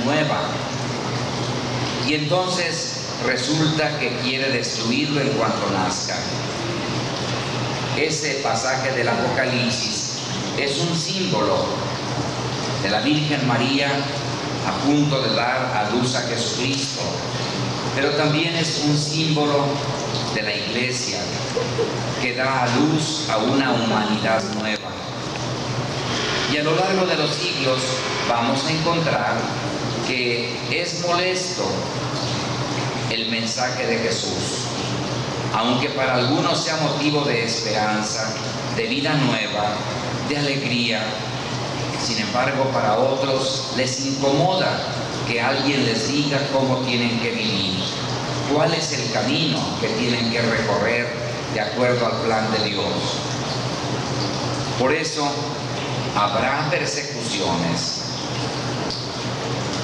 nueva. Y entonces resulta que quiere destruirlo en cuanto nazca. Ese pasaje del Apocalipsis es un símbolo de la Virgen María a punto de dar a luz a Jesucristo, pero también es un símbolo de la Iglesia que da a luz a una humanidad nueva. Y a lo largo de los siglos vamos a encontrar que es molesto el mensaje de Jesús, aunque para algunos sea motivo de esperanza, de vida nueva, de alegría. Sin embargo, para otros les incomoda que alguien les diga cómo tienen que vivir, cuál es el camino que tienen que recorrer de acuerdo al plan de Dios. Por eso habrá persecuciones.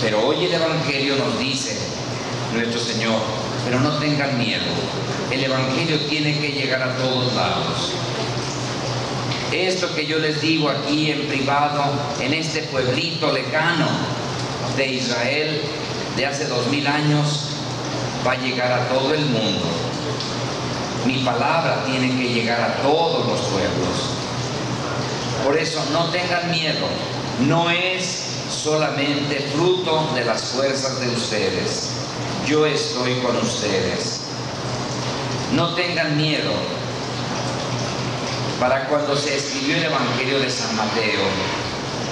Pero hoy el Evangelio nos dice, nuestro Señor, pero no tengan miedo. El Evangelio tiene que llegar a todos lados. Esto que yo les digo aquí en privado, en este pueblito lejano de Israel de hace 2000 años, va a llegar a todo el mundo. Mi palabra tiene que llegar a todos los pueblos. Por eso no tengan miedo. No es solamente fruto de las fuerzas de ustedes. Yo estoy con ustedes. No tengan miedo. Para cuando se escribió el Evangelio de San Mateo,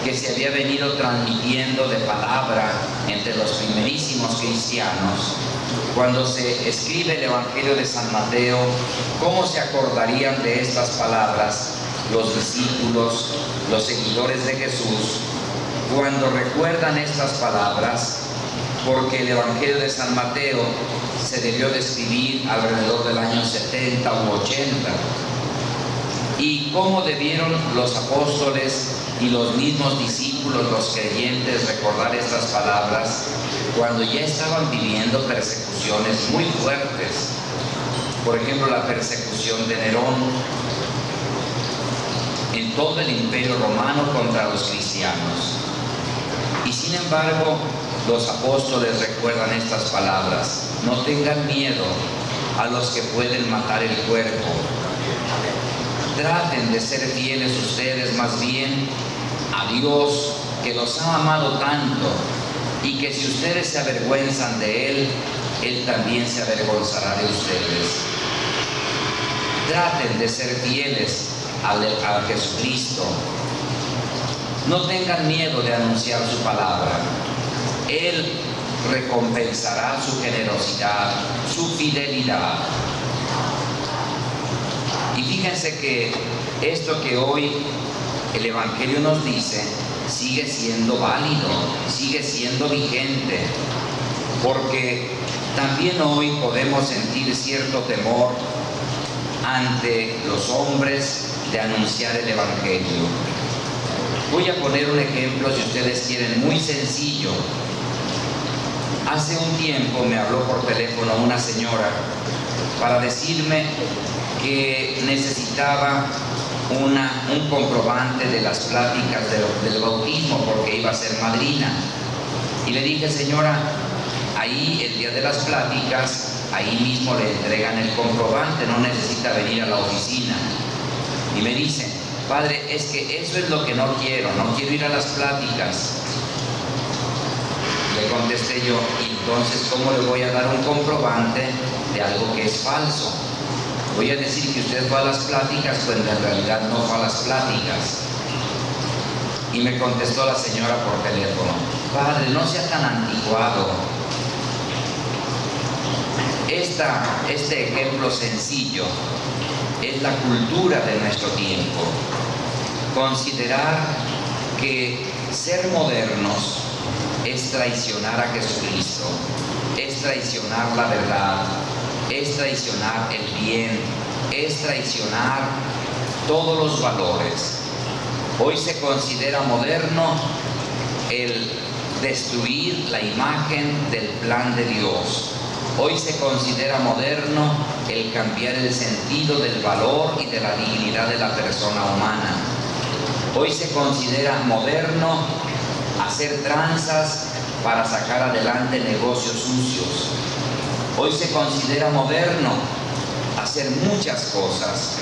que se había venido transmitiendo de palabra entre los primerísimos cristianos, cuando se escribe el Evangelio de San Mateo, ¿cómo se acordarían de estas palabras los discípulos, los seguidores de Jesús, cuando recuerdan estas palabras? Porque el Evangelio de San Mateo se debió de escribir alrededor del año 70 u 80. ¿Y cómo debieron los apóstoles y los mismos discípulos, los creyentes, recordar estas palabras cuando ya estaban viviendo persecuciones muy fuertes? Por ejemplo, la persecución de Nerón en todo el Imperio Romano contra los cristianos. Y sin embargo, los apóstoles recuerdan estas palabras: no tengan miedo a los que pueden matar el cuerpo. Traten de ser fieles ustedes más bien a Dios, que los ha amado tanto, y que si ustedes se avergüenzan de Él, Él también se avergonzará de ustedes. Traten de ser fieles a Jesucristo. No tengan miedo de anunciar su palabra. Él recompensará su generosidad, su fidelidad. Y fíjense que esto que hoy el Evangelio nos dice sigue siendo válido, sigue siendo vigente, porque también hoy podemos sentir cierto temor ante los hombres de anunciar el Evangelio. Voy a poner un ejemplo, si ustedes quieren, muy sencillo. Hace un tiempo me habló por teléfono una señora para decirme que necesitaba un comprobante de las pláticas del bautismo porque iba a ser madrina. Y le dije: señora, ahí el día de las pláticas, ahí mismo le entregan el comprobante, no necesita venir a la oficina. Y me dice: padre, es que eso es lo que no quiero ir a las pláticas. Le contesté yo: entonces, ¿cómo le voy a dar un comprobante de algo que es falso? Voy a decir que usted fue a las pláticas cuando en realidad no fue a las pláticas. Y me contestó la señora por teléfono: padre, no sea tan anticuado. Este ejemplo sencillo es la cultura de nuestro tiempo. Considerar que ser modernos es traicionar a Jesucristo, es traicionar la verdad, es traicionar el bien, es traicionar todos los valores. Hoy se considera moderno el destruir la imagen del plan de Dios. Hoy se considera moderno el cambiar el sentido del valor y de la dignidad de la persona humana. Hoy se considera moderno hacer tranzas para sacar adelante negocios sucios. Hoy se considera moderno hacer muchas cosas.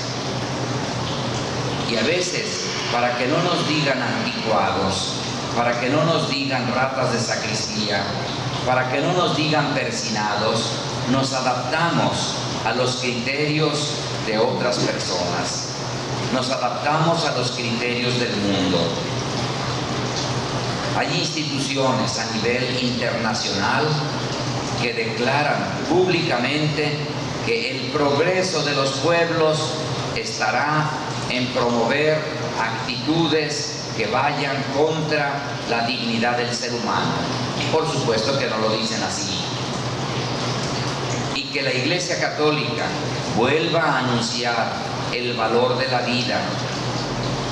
Y a veces, para que no nos digan anticuados, para que no nos digan ratas de sacristía, para que no nos digan persinados, nos adaptamos a los criterios de otras personas. Nos adaptamos a los criterios del mundo. Hay instituciones a nivel internacional que declaran públicamente que el progreso de los pueblos estará en promover actitudes que vayan contra la dignidad del ser humano. Y por supuesto que no lo dicen así. Y que la Iglesia Católica vuelva a anunciar el valor de la vida,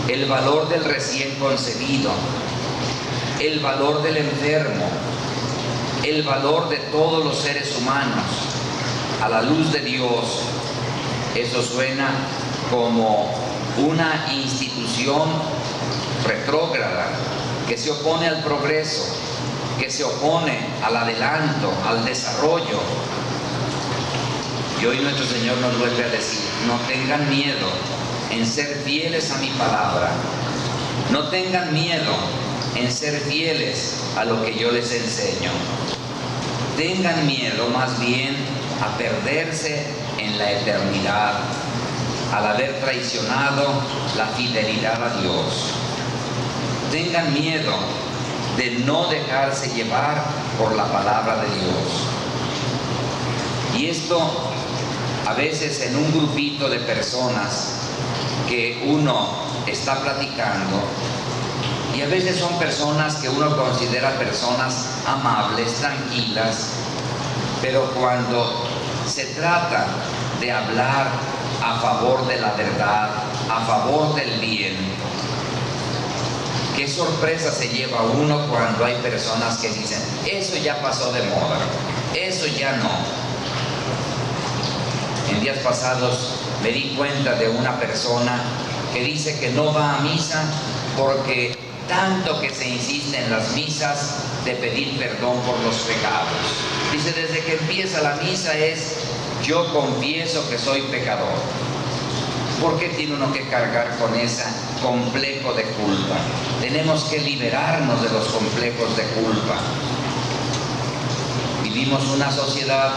el valor del recién concebido, el valor del enfermo, el valor de todos los seres humanos a la luz de Dios. Eso suena como una institución retrógrada que se opone al progreso, que se opone al adelanto, al desarrollo. Y hoy nuestro Señor nos vuelve a decir: no tengan miedo en ser fieles a mi palabra, no tengan miedo en ser fieles a lo que yo les enseño. Tengan miedo más bien a perderse en la eternidad, al haber traicionado la fidelidad a Dios. Tengan miedo de no dejarse llevar por la palabra de Dios. Y esto a veces en un grupito de personas que uno está platicando, y a veces son personas que uno considera personas amables, tranquilas, pero cuando se trata de hablar a favor de la verdad, a favor del bien, qué sorpresa se lleva uno cuando hay personas que dicen: eso ya pasó de moda, eso ya no. En días pasados me di cuenta de una persona que dice que no va a misa porque tanto que se insiste en las misas de pedir perdón por los pecados. Dice, desde que empieza la misa es: yo confieso que soy pecador. ¿Por qué tiene uno que cargar con ese complejo de culpa? Tenemos que liberarnos de los complejos de culpa. Vivimos una sociedad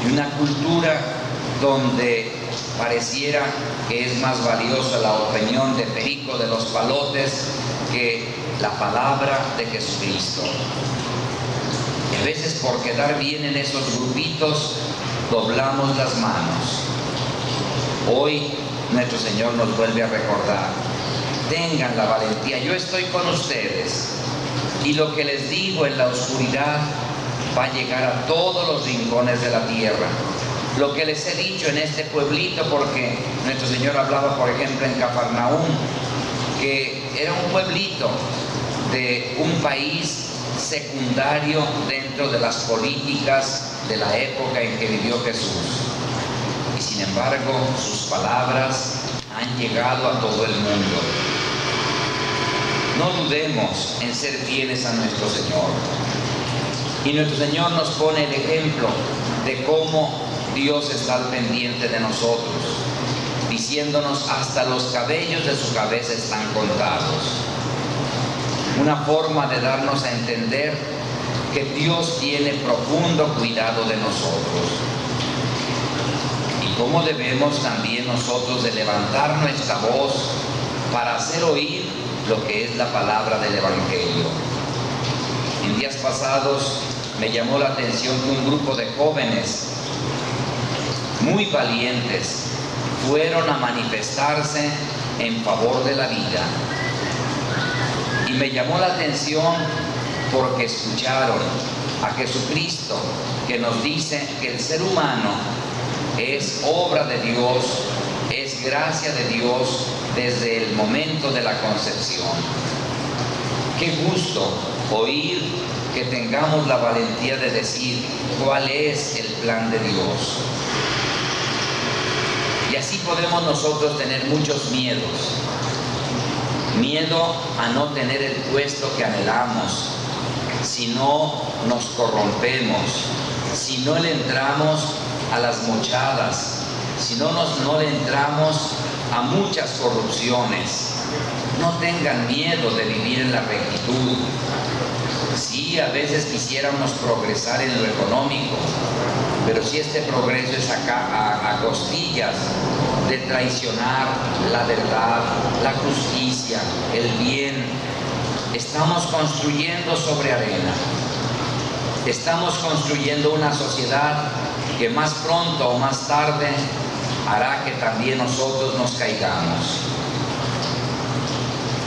y una cultura donde pareciera que es más valiosa la opinión de Perico de los Palotes que la palabra de Jesucristo. Y a veces por quedar bien en esos grupitos doblamos las manos. Hoy nuestro Señor nos vuelve a recordar: tengan la valentía, yo estoy con ustedes, y lo que les digo en la oscuridad va a llegar a todos los rincones de la tierra. Lo que les he dicho en este pueblito, porque nuestro Señor hablaba, por ejemplo, en Cafarnaúm, que era un pueblito de un país secundario dentro de las políticas de la época en que vivió Jesús. Y sin embargo, sus palabras han llegado a todo el mundo. No dudemos en ser fieles a nuestro Señor. Y nuestro Señor nos pone el ejemplo de cómo Dios está al pendiente de nosotros, diciéndonos: hasta los cabellos de su cabeza están contados. Una forma de darnos a entender que Dios tiene profundo cuidado de nosotros. Y cómo debemos también nosotros de levantar nuestra voz para hacer oír lo que es la palabra del Evangelio. En días pasados me llamó la atención que un grupo de jóvenes muy valientes fueron a manifestarse en favor de la vida. Y me llamó la atención porque escucharon a Jesucristo, que nos dice que el ser humano es obra de Dios, es gracia de Dios desde el momento de la concepción. Qué gusto oír que tengamos la valentía de decir cuál es el plan de Dios. Y así podemos nosotros tener muchos miedos. Miedo a no tener el puesto que anhelamos, si no nos corrompemos, si no le entramos a las mochadas, si no le entramos a muchas corrupciones. No tengan miedo de vivir en la rectitud. Sí, a veces quisiéramos progresar en lo económico, pero si este progreso es a costillas de traicionar la verdad, la justicia, el bien, estamos construyendo sobre arena. Estamos construyendo una sociedad que más pronto o más tarde hará que también nosotros nos caigamos.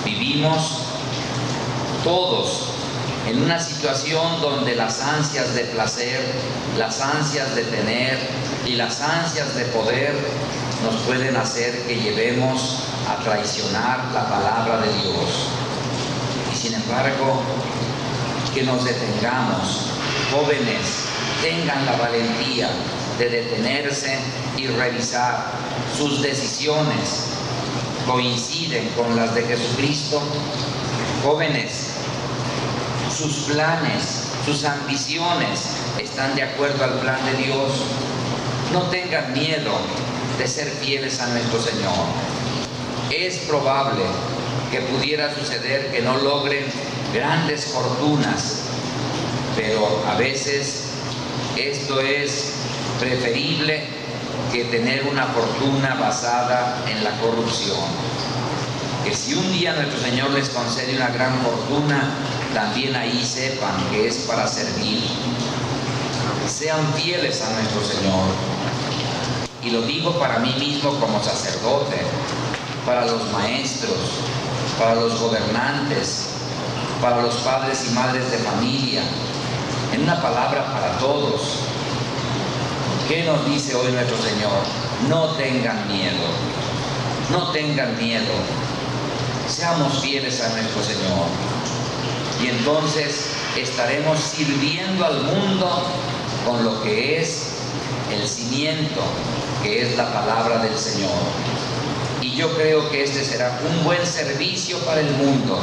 Vivimos todos en una situación donde las ansias de placer, las ansias de tener y las ansias de poder nos pueden hacer que llevemos a traicionar la palabra de Dios. Y sin embargo, que nos detengamos. Jóvenes, tengan la valentía de detenerse y revisar sus decisiones. ¿Coinciden con las de Jesucristo? Jóvenes, sus planes, sus ambiciones están de acuerdo al plan de Dios. No tengan miedo de ser fieles a nuestro Señor. Es probable que pudiera suceder que no logren grandes fortunas, pero a veces esto es preferible que tener una fortuna basada en la corrupción. Que si un día nuestro Señor les concede una gran fortuna, también ahí sepan que es para servir. Sean fieles a nuestro Señor. Y lo digo para mí mismo como sacerdote, para los maestros, para los gobernantes, para los padres y madres de familia, en una palabra para todos. ¿Qué nos dice hoy nuestro Señor? No tengan miedo, no tengan miedo, seamos fieles a nuestro Señor. Y entonces estaremos sirviendo al mundo con lo que es el cimiento, que es la palabra del Señor. Y yo creo que este será un buen servicio para el mundo,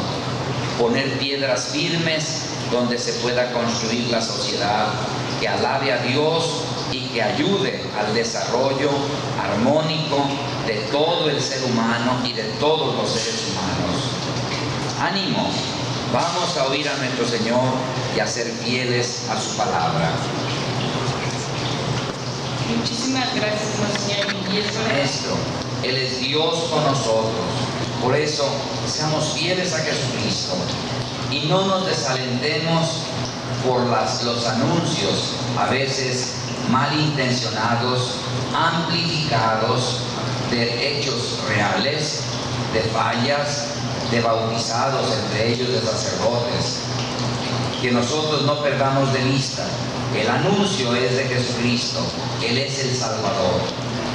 poner piedras firmes donde se pueda construir la sociedad que alabe a Dios y que ayude al desarrollo armónico de todo el ser humano y de todos los seres humanos. ¡Ánimo! Vamos a oír a nuestro Señor y a ser fieles a su palabra. Muchísimas gracias, Monseñor. Maestro, Él es Dios con nosotros. Por eso, seamos fieles a Jesucristo y no nos desalentemos por los anuncios, a veces malintencionados, amplificados, de hechos reales, de fallas, de bautizados, entre ellos de sacerdotes. Que nosotros no perdamos de vista que el anuncio es de Jesucristo, Él es el Salvador,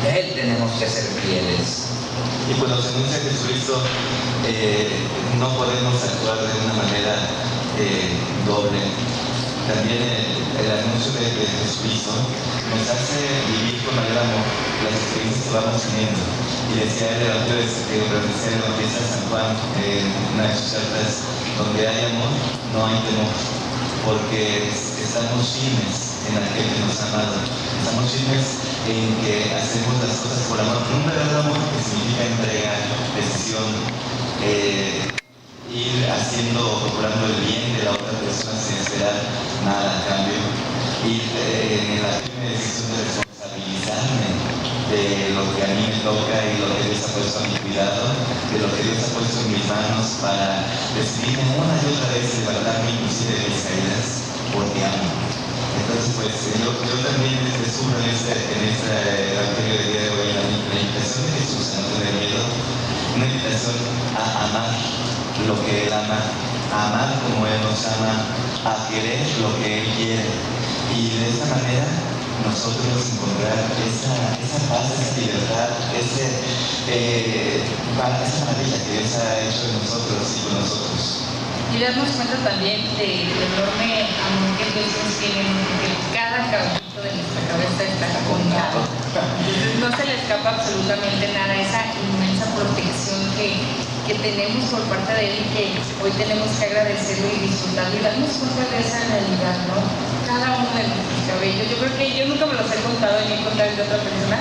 de Él tenemos que ser fieles. Y cuando se anuncia Jesucristo, no podemos actuar de una manera doble. También el anuncio de Jesucristo nos hace vivir con mayor amor las experiencias que vamos teniendo. Y decía el Evangelio de San Juan, en una de sus cartas, donde hay amor, no hay temor, porque estamos firmes en aquel que nos ha amado. Estamos firmes en que hacemos las cosas por amor, por un verdadero amor que significa entrega, decisión, ir procurando el bien de la otra persona sin esperar nada a cambio, ir en la firme decisión de responsabilizarme de lo que a mí me toca y lo que Dios ha puesto a mi cuidado, de lo que Dios ha puesto en mis manos para decidirme una y otra vez levantarme inclusive de mis caídas porque amo. Entonces, pues yo también descubro en este evangelio del día de hoy la invitación de Jesús a no tener miedo, una invitación a amar lo que Él ama, a amar como Él nos ama, a querer lo que Él quiere. Y de esta manera nosotros encontrar esa paz, esa libertad, esa maravilla que Dios ha hecho en nosotros y con nosotros. Y darnos cuenta también del enorme amor que Dios nos tiene, que cada cabellito de nuestra cabeza está contado. Entonces no se le escapa absolutamente nada, esa inmensa protección que que tenemos por parte de Él y que hoy tenemos que agradecerlo y disfrutarlo y darnos cuenta de esa realidad, ¿no? Cada uno de nuestros cabellos. Yo creo que yo nunca me los he contado ni he contado de otra persona,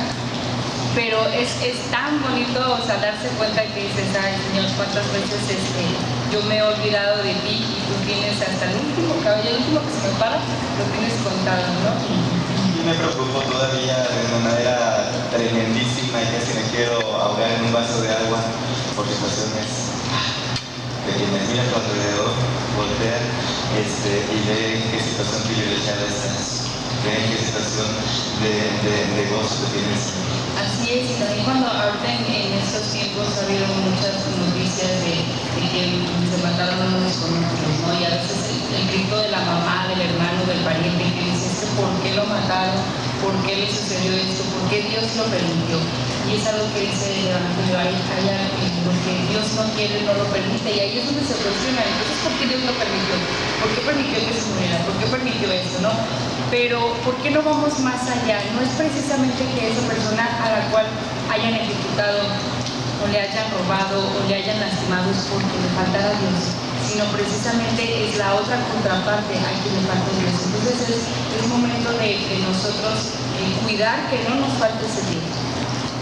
pero es tan bonito, o sea, darse cuenta que dices, ay Señor, cuántas veces yo me he olvidado de ti y tú tienes hasta el último cabello, el último que se me para, lo tienes contado, ¿no? Y me preocupo todavía de una manera tremendísima y casi me quiero ahogar en un vaso de agua por situaciones de quienes miran a tu alrededor, voltean y ven qué situación privilegiada estás, ven qué situación de gozo que tienes. Así es, y también cuando ahorita en estos tiempos ha habido muchas noticias de que se mataron unos con otros, ¿no? Y a veces el grito de la mamá, del hermano, del pariente que dice, ¿por qué lo mataron? ¿Por qué le sucedió esto? ¿Por qué Dios lo permitió? Y es algo que dice el Evangelio, porque Dios no quiere, no lo permite, y ahí es donde se cuestiona, entonces ¿por qué Dios lo permitió? ¿Por qué permitió que se muriera? ¿Por qué permitió esto, no? Pero ¿por qué no vamos más allá? No es precisamente que esa persona a la cual hayan ejecutado o le hayan robado o le hayan lastimado es porque le faltara Dios, sino precisamente es la otra contraparte a quien le falta Dios. Entonces es momento de nosotros cuidar que no nos falte ese Dios,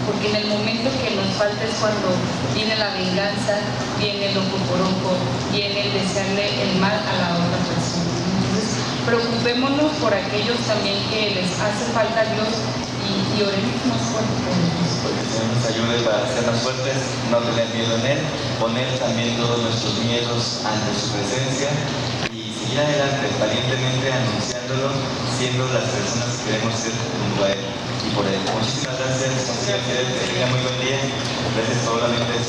porque en el momento que nos falta es cuando viene la venganza, viene el ojo por ojo, viene el desearle el mal a la otra persona. Entonces preocupémonos por aquellos también que les hace falta a Dios y oremos más fuerte por ellos. Porque el Señor nos ayude para ser más fuertes, no tener miedo en Él, poner también todos nuestros miedos ante su presencia y seguir adelante valientemente anunciándolo, siendo las personas que queremos ser junto a Él y por Él. Muchísimas gracias, Señor, que tenga muy buen día. Gracias por la mente.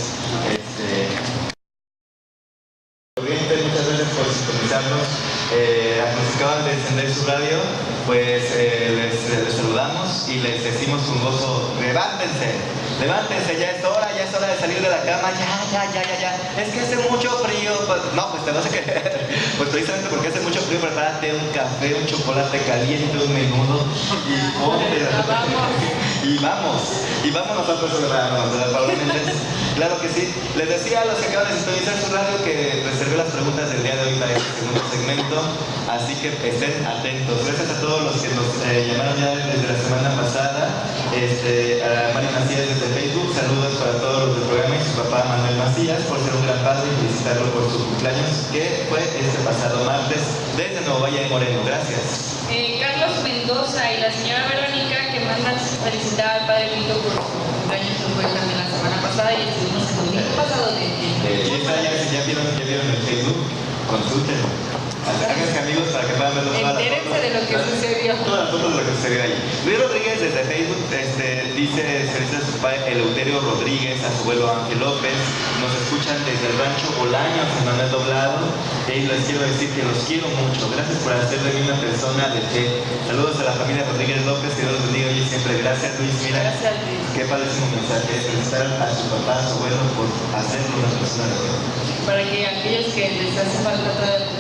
Muchas gracias por sintonizarnos. Nos acaban de encender su radio, pues les saludamos y les decimos con gozo, levántense, ya es hora de salir de la cama, ya, es que hace mucho frío, no, pues te vas a querer, pues precisamente porque hace mucho frío, prepárate un café, un chocolate caliente, un menudo, y vamos nosotros a celebrarnos, ¿verdad, Pablo Méndez? Claro que sí. Les decía a los que acaban de sintonizar su radio que reservé las preguntas del día de hoy para este segundo segmento, así que estén atentos. Gracias a todos los que nos llamaron ya desde la semana pasada, a Mari Macías desde Facebook, saludos para todos los del programa y su papá Manuel Macías por ser un gran padre y felicitarlo por su cumpleaños que fue este pasado martes desde Nuevo Valle de Moreno. Gracias. Carlos Mendoza y la señora Verónica que mandan felicitar al padre Vito por su cumpleaños que fue también la semana pasada y estuvimos el domingo pasado ya vieron el Facebook, consúltenlo. Háganse amigos para que puedan ver todas las fotos. Entérense de lo que sucedió. Todas las fotos de lo que sucedió ahí. Luis Rodríguez desde Facebook dice felicidades a su padre Eleuterio Rodríguez, a su abuelo Ángel López. Nos escuchan desde el rancho Bolaños, en Manuel Doblado. Y les quiero decir que los quiero mucho. Gracias por hacer de mí una persona de fe. Saludos a la familia Rodríguez López, que Dios los bendiga hoy y siempre. Gracias, Luis. Mira, gracias, Luis. Qué padrísimo mensaje. Felicitar a su papá, a su abuelo por hacerlo una persona de fe. Para que aquellos que les hace falta todavía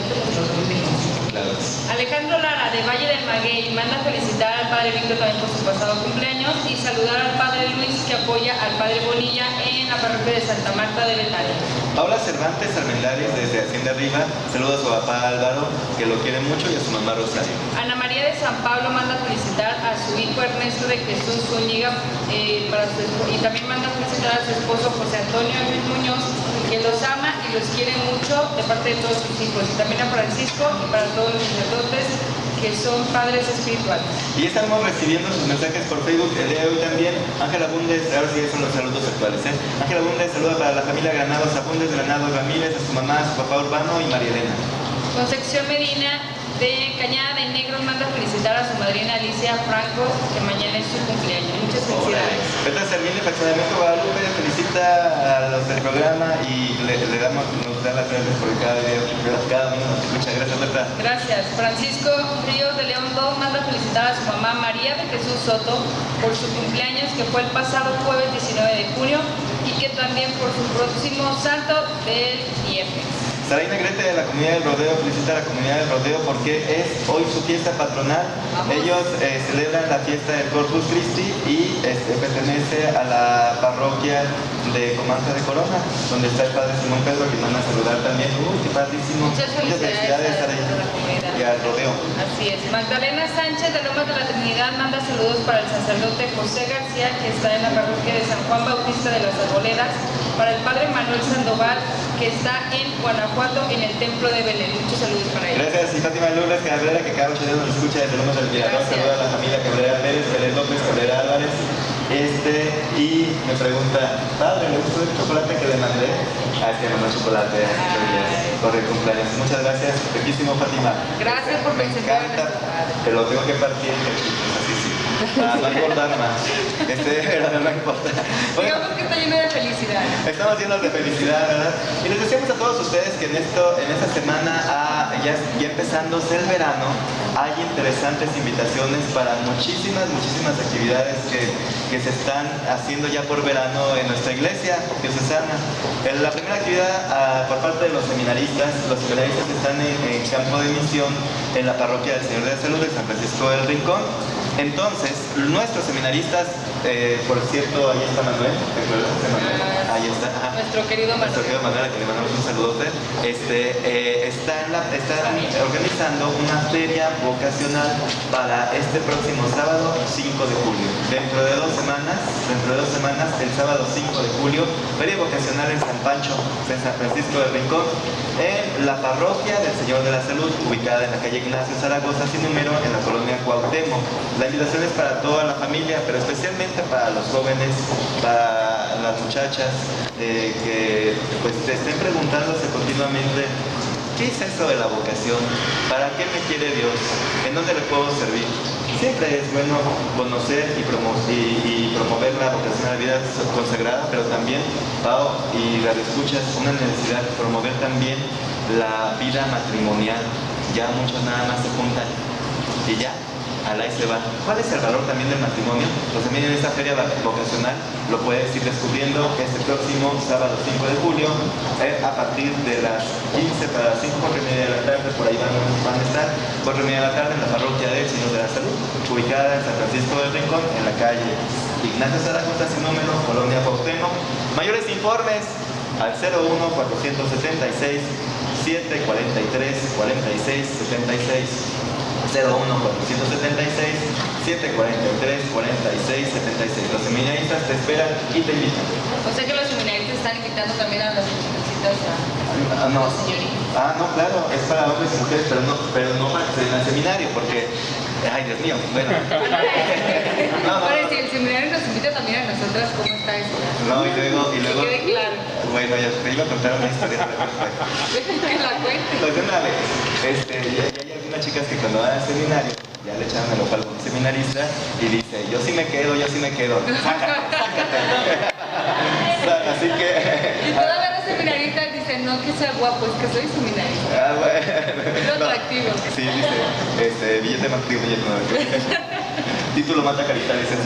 Claro. Alejandro Lara de Valle del Maguey manda felicitar al padre Víctor también por su pasado cumpleaños y saludar al padre Luis que apoya al padre Bonilla en la parroquia de Santa Marta de Betania. Paula Cervantes Armendáriz desde Hacienda Arriba, saludos a su papá Álvaro que lo quiere mucho y a su mamá Rosario. Ana María de San Pablo manda felicitar a su hijo Ernesto de Jesús Zúñiga y también manda felicitar a su esposo José Antonio Luis Muñoz que los ama y los quiere mucho de parte de todos sus hijos y también a Francisco y para todos los sacerdotes que son padres espirituales. Y estamos recibiendo sus mensajes por Facebook el día de hoy también. Ángela Bundes, ahora sí son los saludos actuales. Ángela Bundes saluda para la familia Granados Abundes, Granados Ramírez, a su mamá, a su papá Urbano y María Elena. Concepción Medina de Cañada de Negros manda felicitar a su madrina Alicia Franco, que mañana es su cumpleaños. Muchas felicidades. Petra Servín de Fraccionamiento Guadalupe felicita a los del programa y nos da las gracias por cada video, cada uno nos escucha. Gracias, Petra. Gracias. Francisco Ríos de León 2 manda felicitar a su mamá María de Jesús Soto por su cumpleaños, que fue el pasado jueves 19 de junio y que también por su próximo santo del viernes. Saraí Negrete de la comunidad del Rodeo felicita a la comunidad del Rodeo porque es hoy su fiesta patronal. Ellos celebran la fiesta del Corpus Christi y pertenece a la parroquia de Comanza de Corona, donde está el padre Simón Pedro, que van a saludar también. Qué padrísimo. Muchas felicidades a Saraí la comunidad. Y al Rodeo. Así es. Magdalena Sánchez de Lomas de la Trinidad manda saludos para el sacerdote José García, que está en la parroquia de San Juan Bautista de las Arboledas, para el padre Manuel Sandoval, que está en Guanajuato, en el templo de Belén. Muchos saludos para ellos. Gracias. Y Fátima Lourdes Cabrera, que cada 8 días nos escucha desde Lomas del Mirador. Saluda a la familia Cabrera Pérez, Pérez López, Cabrera Álvarez. Y me pregunta, padre, ¿le gustó el chocolate que le mandé? Es que mandó chocolate por el cumpleaños. Muchas gracias, riquísimo, Fátima. Gracias por Me presentar. encanta, pero tengo que partir en cachitos, así sí. Para no engordar más. Pero no importa. Digamos que está lleno de felicidad. Estamos llenos de felicidad, ¿verdad? Y les decíamos a todos ustedes que en esta semana, ya empezándose el verano, hay interesantes invitaciones para muchísimas actividades que se están haciendo ya por verano en nuestra iglesia diocesana. La primera actividad por parte de los seminaristas están en campo de misión en la parroquia del Señor de la Salud de San Francisco del Rincón. Entonces, nuestros seminaristas, por cierto, ahí está Manuel, ¿te acuerdas de Manuel? Ahí está. Nuestro querido Manuel. Nuestro querido Manuel, a quien le mandamos un saludote. Están organizando una feria vocacional para este próximo sábado 5 de julio. Dentro de 2 semanas, el sábado 5 de julio, feria vocacional en San Pancho, en San Francisco del Rincón, en la parroquia del Señor de la Salud, ubicada en la calle Ignacio Zaragoza, sin número, en la colonia Cuauhtémoc. La invitación es para toda la familia, pero especialmente para los jóvenes, para las muchachas que pues se estén preguntándose continuamente: ¿qué es eso de la vocación? ¿Para qué me quiere Dios? ¿En dónde le puedo servir? Siempre es bueno conocer y promover la vocación a la vida consagrada, pero también, Pao y radioescuchas, una necesidad de promover también la vida matrimonial. Ya muchos nada más se juntan y ya, al ahí se va. ¿Cuál es el valor también del matrimonio? Pues también en esta feria vocacional lo puedes ir descubriendo este próximo sábado 5 de julio, a partir de las 15 para las 5, 4:30 de la tarde, por ahí van a estar, 4:30 de la tarde en la parroquia del Señor de la Salud, ubicada en San Francisco del Rincón, en la calle Ignacio Zaragoza, sin número, colonia Cuauhtémoc. Mayores informes al 01 476 743 46 76. 01 476 743 46 76. Los seminaristas te esperan y te invitan. O sea que los seminaristas están invitando también a las mujercitas no. a las señoritas. No, claro, es para hombres y mujeres, pero no para que se den al seminario, porque, ay, Dios mío, bueno. Ahora, si el seminario nos invita también a nosotras, ¿cómo está eso? No, y luego. Que quede claro. Bueno, ya te iba a contar una historia. Que la cuente. Pues una vez, ya hay algunas chicas que cuando van al seminario, ya le echaron el ojo a algún seminarista y dice: yo sí me quedo. Sácate. Así que... Y todavía los seminaristas dicen: no que sea guapo, es que soy seminarista. Bueno. Es atractivo. Sí, dice, billete más frío, billete más frío. Título mata carita, dices.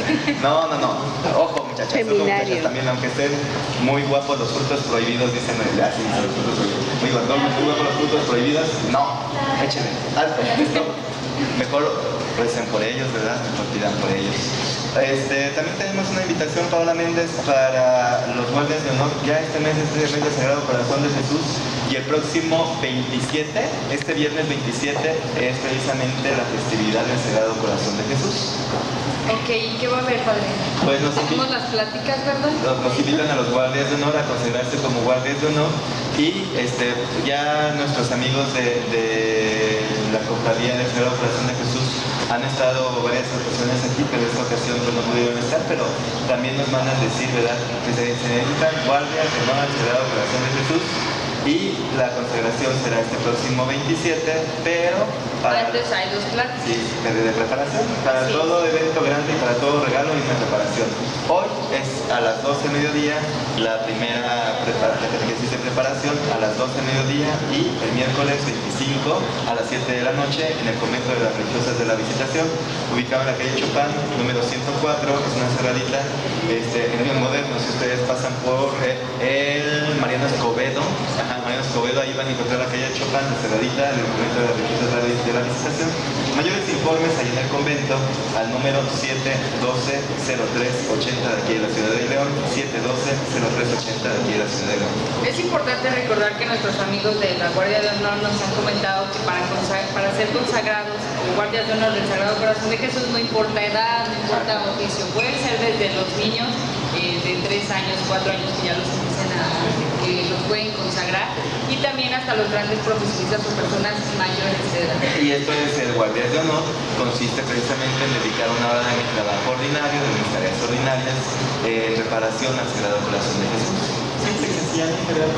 No. Ojo, muchachas, también, aunque estén muy guapos los frutos prohibidos, dicen los frutos prohibidos. Muy guapos los frutos prohibidos. No, échenle, alto, esto. Mejor recen por ellos, ¿verdad? Mejor pidan por ellos. También tenemos una invitación, Paola Méndez, para los guardias de honor. Ya este mes es el mes del Sagrado Corazón de Jesús, y el próximo 27, este viernes 27, es precisamente la festividad del Sagrado Corazón de Jesús. Ok, ¿y qué va a haber, padre? Pues tenemos las pláticas, ¿verdad? Nos invitan a los guardias de honor a consagrarse como guardias de honor, y ya nuestros amigos de la Cofradía del Sagrado Corazón de Jesús han estado varias ocasiones aquí, pero esta ocasión pues no pudieron estar, pero también nos mandan decir, ¿verdad?, que se necesitan guardias de honor al Sagrado Corazón de Jesús, y la consagración será este próximo 27, pero antes hay 2 clases. Sí, de preparación, para todo evento grande y para todo regalo y una preparación. Hoy es a las 12 del mediodía la primera catequesis de preparación, a las 12 del mediodía, y el miércoles 25 a las 7 de la noche en el convento de las religiosas de la Visitación, ubicado en la calle Chopin, número 104, es una cerradita, en el moderno. Si ustedes pasan por el Mariano Escobedo, Mariano Escobedo, ahí van a encontrar la calle Chopin, de Cerradita, el documento de la licitación. Mayores informes ahí en el convento, al número 712-0380 de aquí de la Ciudad de León, 712-0380 de aquí de la Ciudad de León. Es importante recordar que nuestros amigos de la Guardia de Honor nos han comentado que para ser consagrados o guardias de honor del Sagrado Corazón de Jesús no importa edad, no importa oficio, pueden ser desde los niños de 3 años, 4 años que ya los empiezan que los pueden consagrar, y también hasta los grandes profesionistas o personas mayores de edad. Y esto es el guardias de honor, consiste precisamente en dedicar una hora de mi trabajo ordinario, de mis tareas ordinarias, en reparación al Sagrado Corazón de Jesús. Simple y sencillamente, ¿verdad?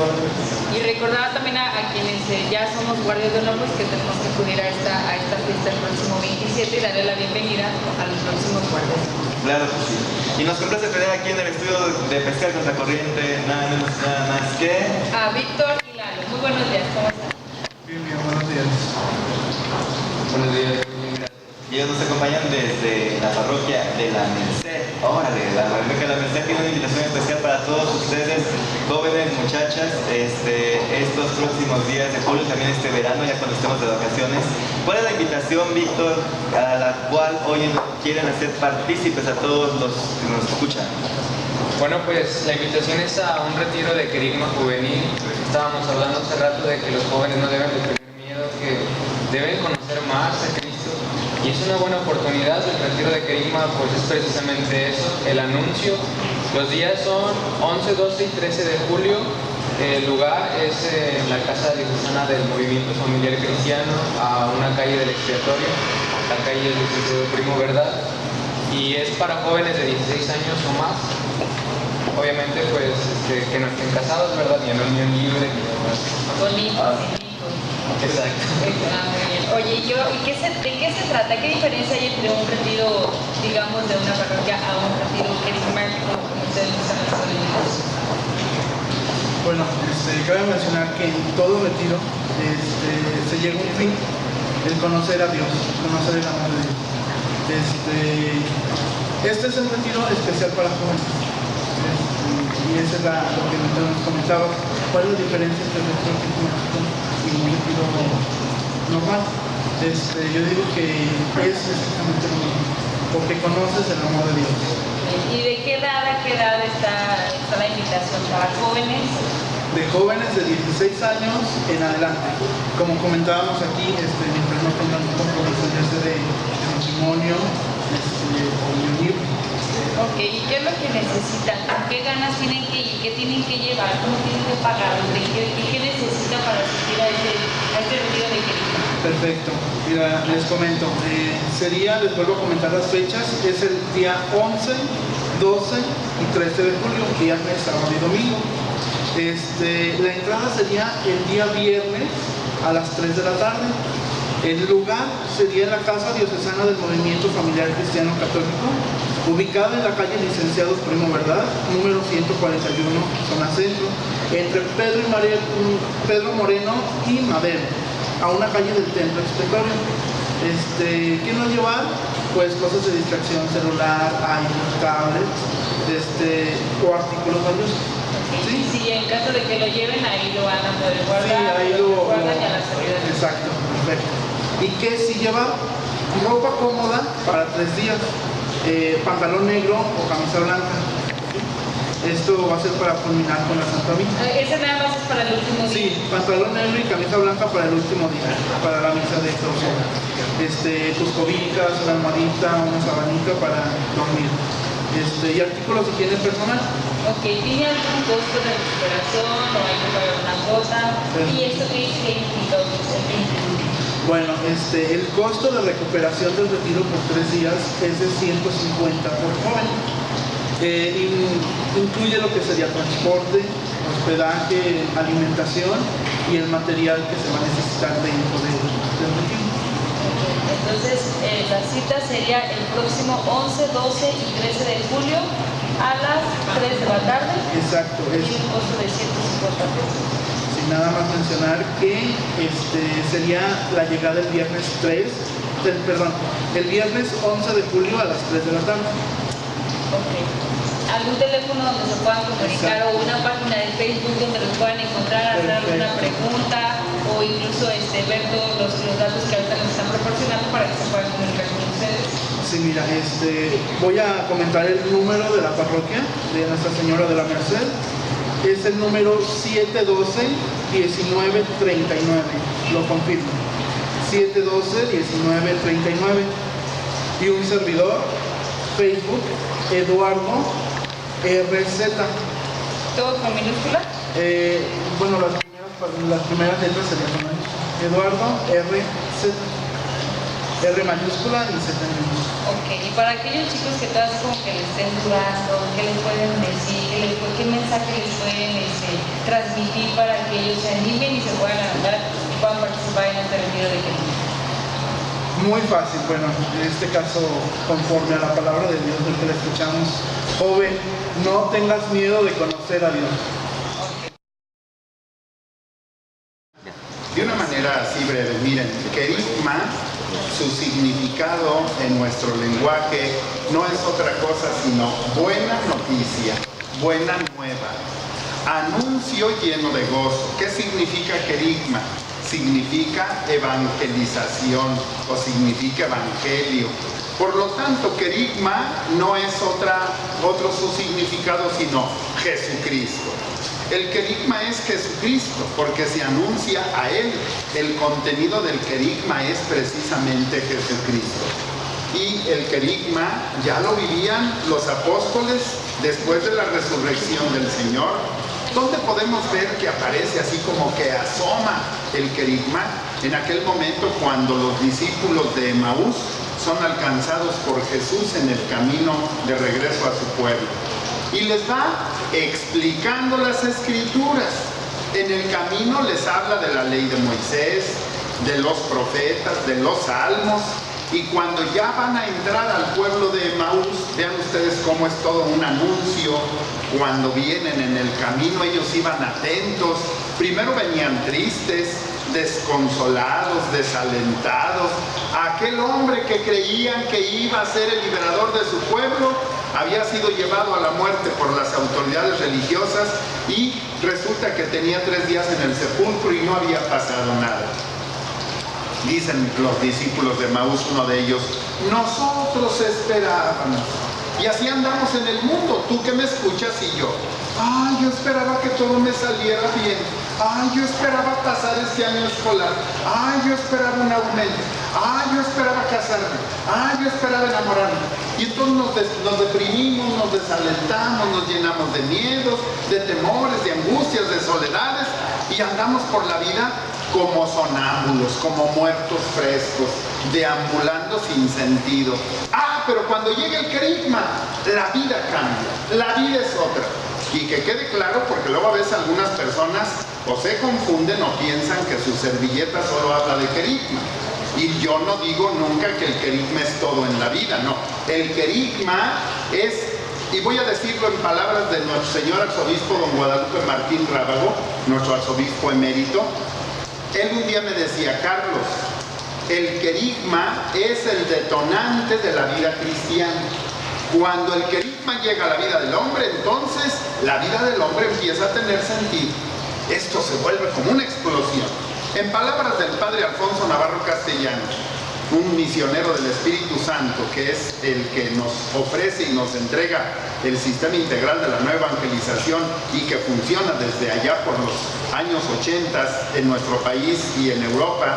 Y recordar también a quienes ya somos guardias de honor, pues que tenemos que acudir a esta fiesta el próximo 27 y darle la bienvenida a los próximos guardias. Claro que sí. Y nos complace tener aquí en el estudio de Pescar Contracorriente nada menos nada más que a Víctor y Lalo. Muy buenos días, ¿cómo están? Bien, buenos días. Buenos días. Y ellos nos acompañan desde la parroquia de la Merced. Órale, la parroquia de la Merced tiene una invitación especial para todos ustedes, jóvenes, muchachas, estos próximos días de julio, también este verano, ya cuando estemos de vacaciones. ¿Cuál es la invitación, Víctor, a la cual hoy quieren hacer partícipes a todos los que nos escuchan? Bueno, pues la invitación es a un retiro de querigma juvenil. Estábamos hablando hace rato de que los jóvenes no deben de tener miedo, que deben conocer más a Cristo. Y es una buena oportunidad. El retiro de querigma pues es precisamente eso, el anuncio. Los días son 11, 12 y 13 de julio. El lugar es en la Casa Diocesana del Movimiento Familiar Cristiano, a una calle del Expiatorio, la calle del Licenciado Primo Verdad. Y es para jóvenes de 16 años o más. Obviamente pues que no estén casados, ¿verdad? Ni en unión libre, ni demás. Bonitos, Exacto. Oye, ¿de qué se trata? ¿Qué diferencia hay entre un retiro, digamos, de una parroquia a un retiro carismático, como ustedes están haciendo? Bueno, cabe mencionar que en todo retiro se llega a un fin, el conocer a Dios, conocer el amor de Dios. Este es un retiro especial para jóvenes. Y esa es lo que nos comentaba. ¿Cuál es la diferencia entre el retiro carismático y un retiro normal? Yo digo que es exactamente lo mismo, porque conoces el amor de Dios. ¿Y de qué edad a qué edad está la invitación? ¿Para jóvenes? De jóvenes de 16 años en adelante. Como comentábamos aquí, mientras no tengan un compromiso ya sea de matrimonio o unión libre. Ok, ¿y qué es lo que necesitan? ¿Con qué ganas tienen que ir? ¿Qué tienen que llevar? ¿Cómo tienen que pagar? ¿Qué necesitan para asistir a este retiro de querigma? Perfecto. Mira, les comento. Les vuelvo a comentar las fechas. Es el día 11, 12 y 13 de julio, viernes, sábado y domingo. La entrada sería el día viernes a las 3 de la tarde. El lugar sería en la Casa Diocesana del Movimiento Familiar Cristiano Católico, ubicada en la calle Licenciado Primo Verdad, número 141, zona centro, entre Pedro Moreno y Madero, a una calle del Templo Expiatorio. ¿Qué nos llevar? Pues cosas de distracción, celular, iPhone, tablet, o artículos valiosos. ¿Sí? Sí, en caso de que lo lleven, ahí lo van a poder guardar. Sí, ahí lo guardan y a la salida. Exacto, perfecto. ¿Y qué si lleva? Ropa cómoda para 3 días, pantalón negro o camisa blanca. Esto va a ser para culminar con la Santa Misa. ¿Ese nada más es para el último día? Sí, pantalón negro y camisa blanca para el último día, para la misa de clausura. Tus cobijas, una almohadita, una sabanita para dormir. Y artículos de higiene personal. Ok, ¿tiene algún costo de recuperación o hay que pagar una cuota? ¿Y esto qué implica? Bueno, el costo de recuperación del retiro por 3 días es de 150 por joven. Incluye lo que sería transporte, hospedaje, alimentación y el material que se va a necesitar dentro del retiro. Entonces, la cita sería el próximo 11, 12 y 13 de julio a las 3 de la tarde. Exacto. Tiene un costo de 150 pesos. Sin nada más mencionar que sería la llegada el viernes el viernes 11 de julio a las 3 de la tarde. Ok. algún teléfono donde se puedan comunicar o una página de Facebook donde los puedan encontrar, hacer alguna pregunta o incluso ver todos los datos que ahorita nos están proporcionando para que se puedan comunicar con ustedes. Sí, mira, voy a comentar el número de la parroquia de Nuestra Señora de la Merced. Es el número 712-1939, lo confirmo. 712-1939. Y un servidor, Facebook, Eduardo RZ. ¿Todo con minúscula? Bueno, las primeras letras serían Eduardo RZ. R mayúscula y Z minúscula. Ok, y para aquellos chicos que todavía como que les estén dudando, ¿qué les pueden decir? ¿Qué mensaje les pueden transmitir para que ellos se animen y se puedan anotar y puedan participar en este retiro de Jesús? Muy fácil, bueno, en este caso, conforme a la palabra de Dios del que la escuchamos, joven, no tengas miedo de conocer a Dios. De una manera así breve, miren, querigma, su significado en nuestro lenguaje no es otra cosa sino buena noticia, buena nueva, anuncio lleno de gozo. ¿Qué significa querigma? Significa evangelización o significa evangelio. Por lo tanto, querigma no es otro su significado sino Jesucristo. El querigma es Jesucristo porque se anuncia a Él. El contenido del querigma es precisamente Jesucristo. Y el querigma ya lo vivían los apóstoles después de la resurrección del Señor. ¿Dónde podemos ver que aparece así como que asoma el querigma? En aquel momento cuando los discípulos de Emaús son alcanzados por Jesús en el camino de regreso a su pueblo. Y les va explicando las Escrituras. En el camino les habla de la ley de Moisés, de los profetas, de los salmos. Y cuando ya van a entrar al pueblo de Emaús, vean ustedes cómo es todo un anuncio. Cuando vienen en el camino ellos iban atentos. Primero venían tristes, desconsolados, desalentados. Aquel hombre que creían que iba a ser el liberador de su pueblo había sido llevado a la muerte por las autoridades religiosas y resulta que tenía 3 días en el sepulcro y no había pasado nada. Dicen los discípulos de Emaús, uno de ellos, nosotros esperábamos. Y así andamos en el mundo, tú que me escuchas y yo. Ay, yo esperaba que todo me saliera bien. Ay, yo esperaba pasar este año escolar. Ay, yo esperaba un aumento. Ay, yo esperaba casarme. Ay, yo esperaba enamorarme. Y entonces nos deprimimos, nos desalentamos, nos llenamos de miedos, de temores, de angustias, de soledades. Y andamos por la vida como sonámbulos, como muertos frescos, deambulando sin sentido. Pero cuando llega el querigma, la vida cambia, la vida es otra. Y que quede claro, porque luego a veces algunas personas o se confunden o piensan que su servilleta solo habla de querigma. Y yo no digo nunca que el querigma es todo en la vida, no. El querigma es, y voy a decirlo en palabras de nuestro señor arzobispo don Guadalupe Martín Rábago, nuestro arzobispo emérito. Él un día me decía, Carlos, el querigma es el detonante de la vida cristiana. Cuando el querigma llega a la vida del hombre, entonces la vida del hombre empieza a tener sentido. Esto se vuelve como una explosión. En palabras del padre Alfonso Navarro Castellanos, un misionero del Espíritu Santo, que es el que nos ofrece y nos entrega el sistema integral de la nueva evangelización y que funciona desde allá por los años 80 en nuestro país y en Europa,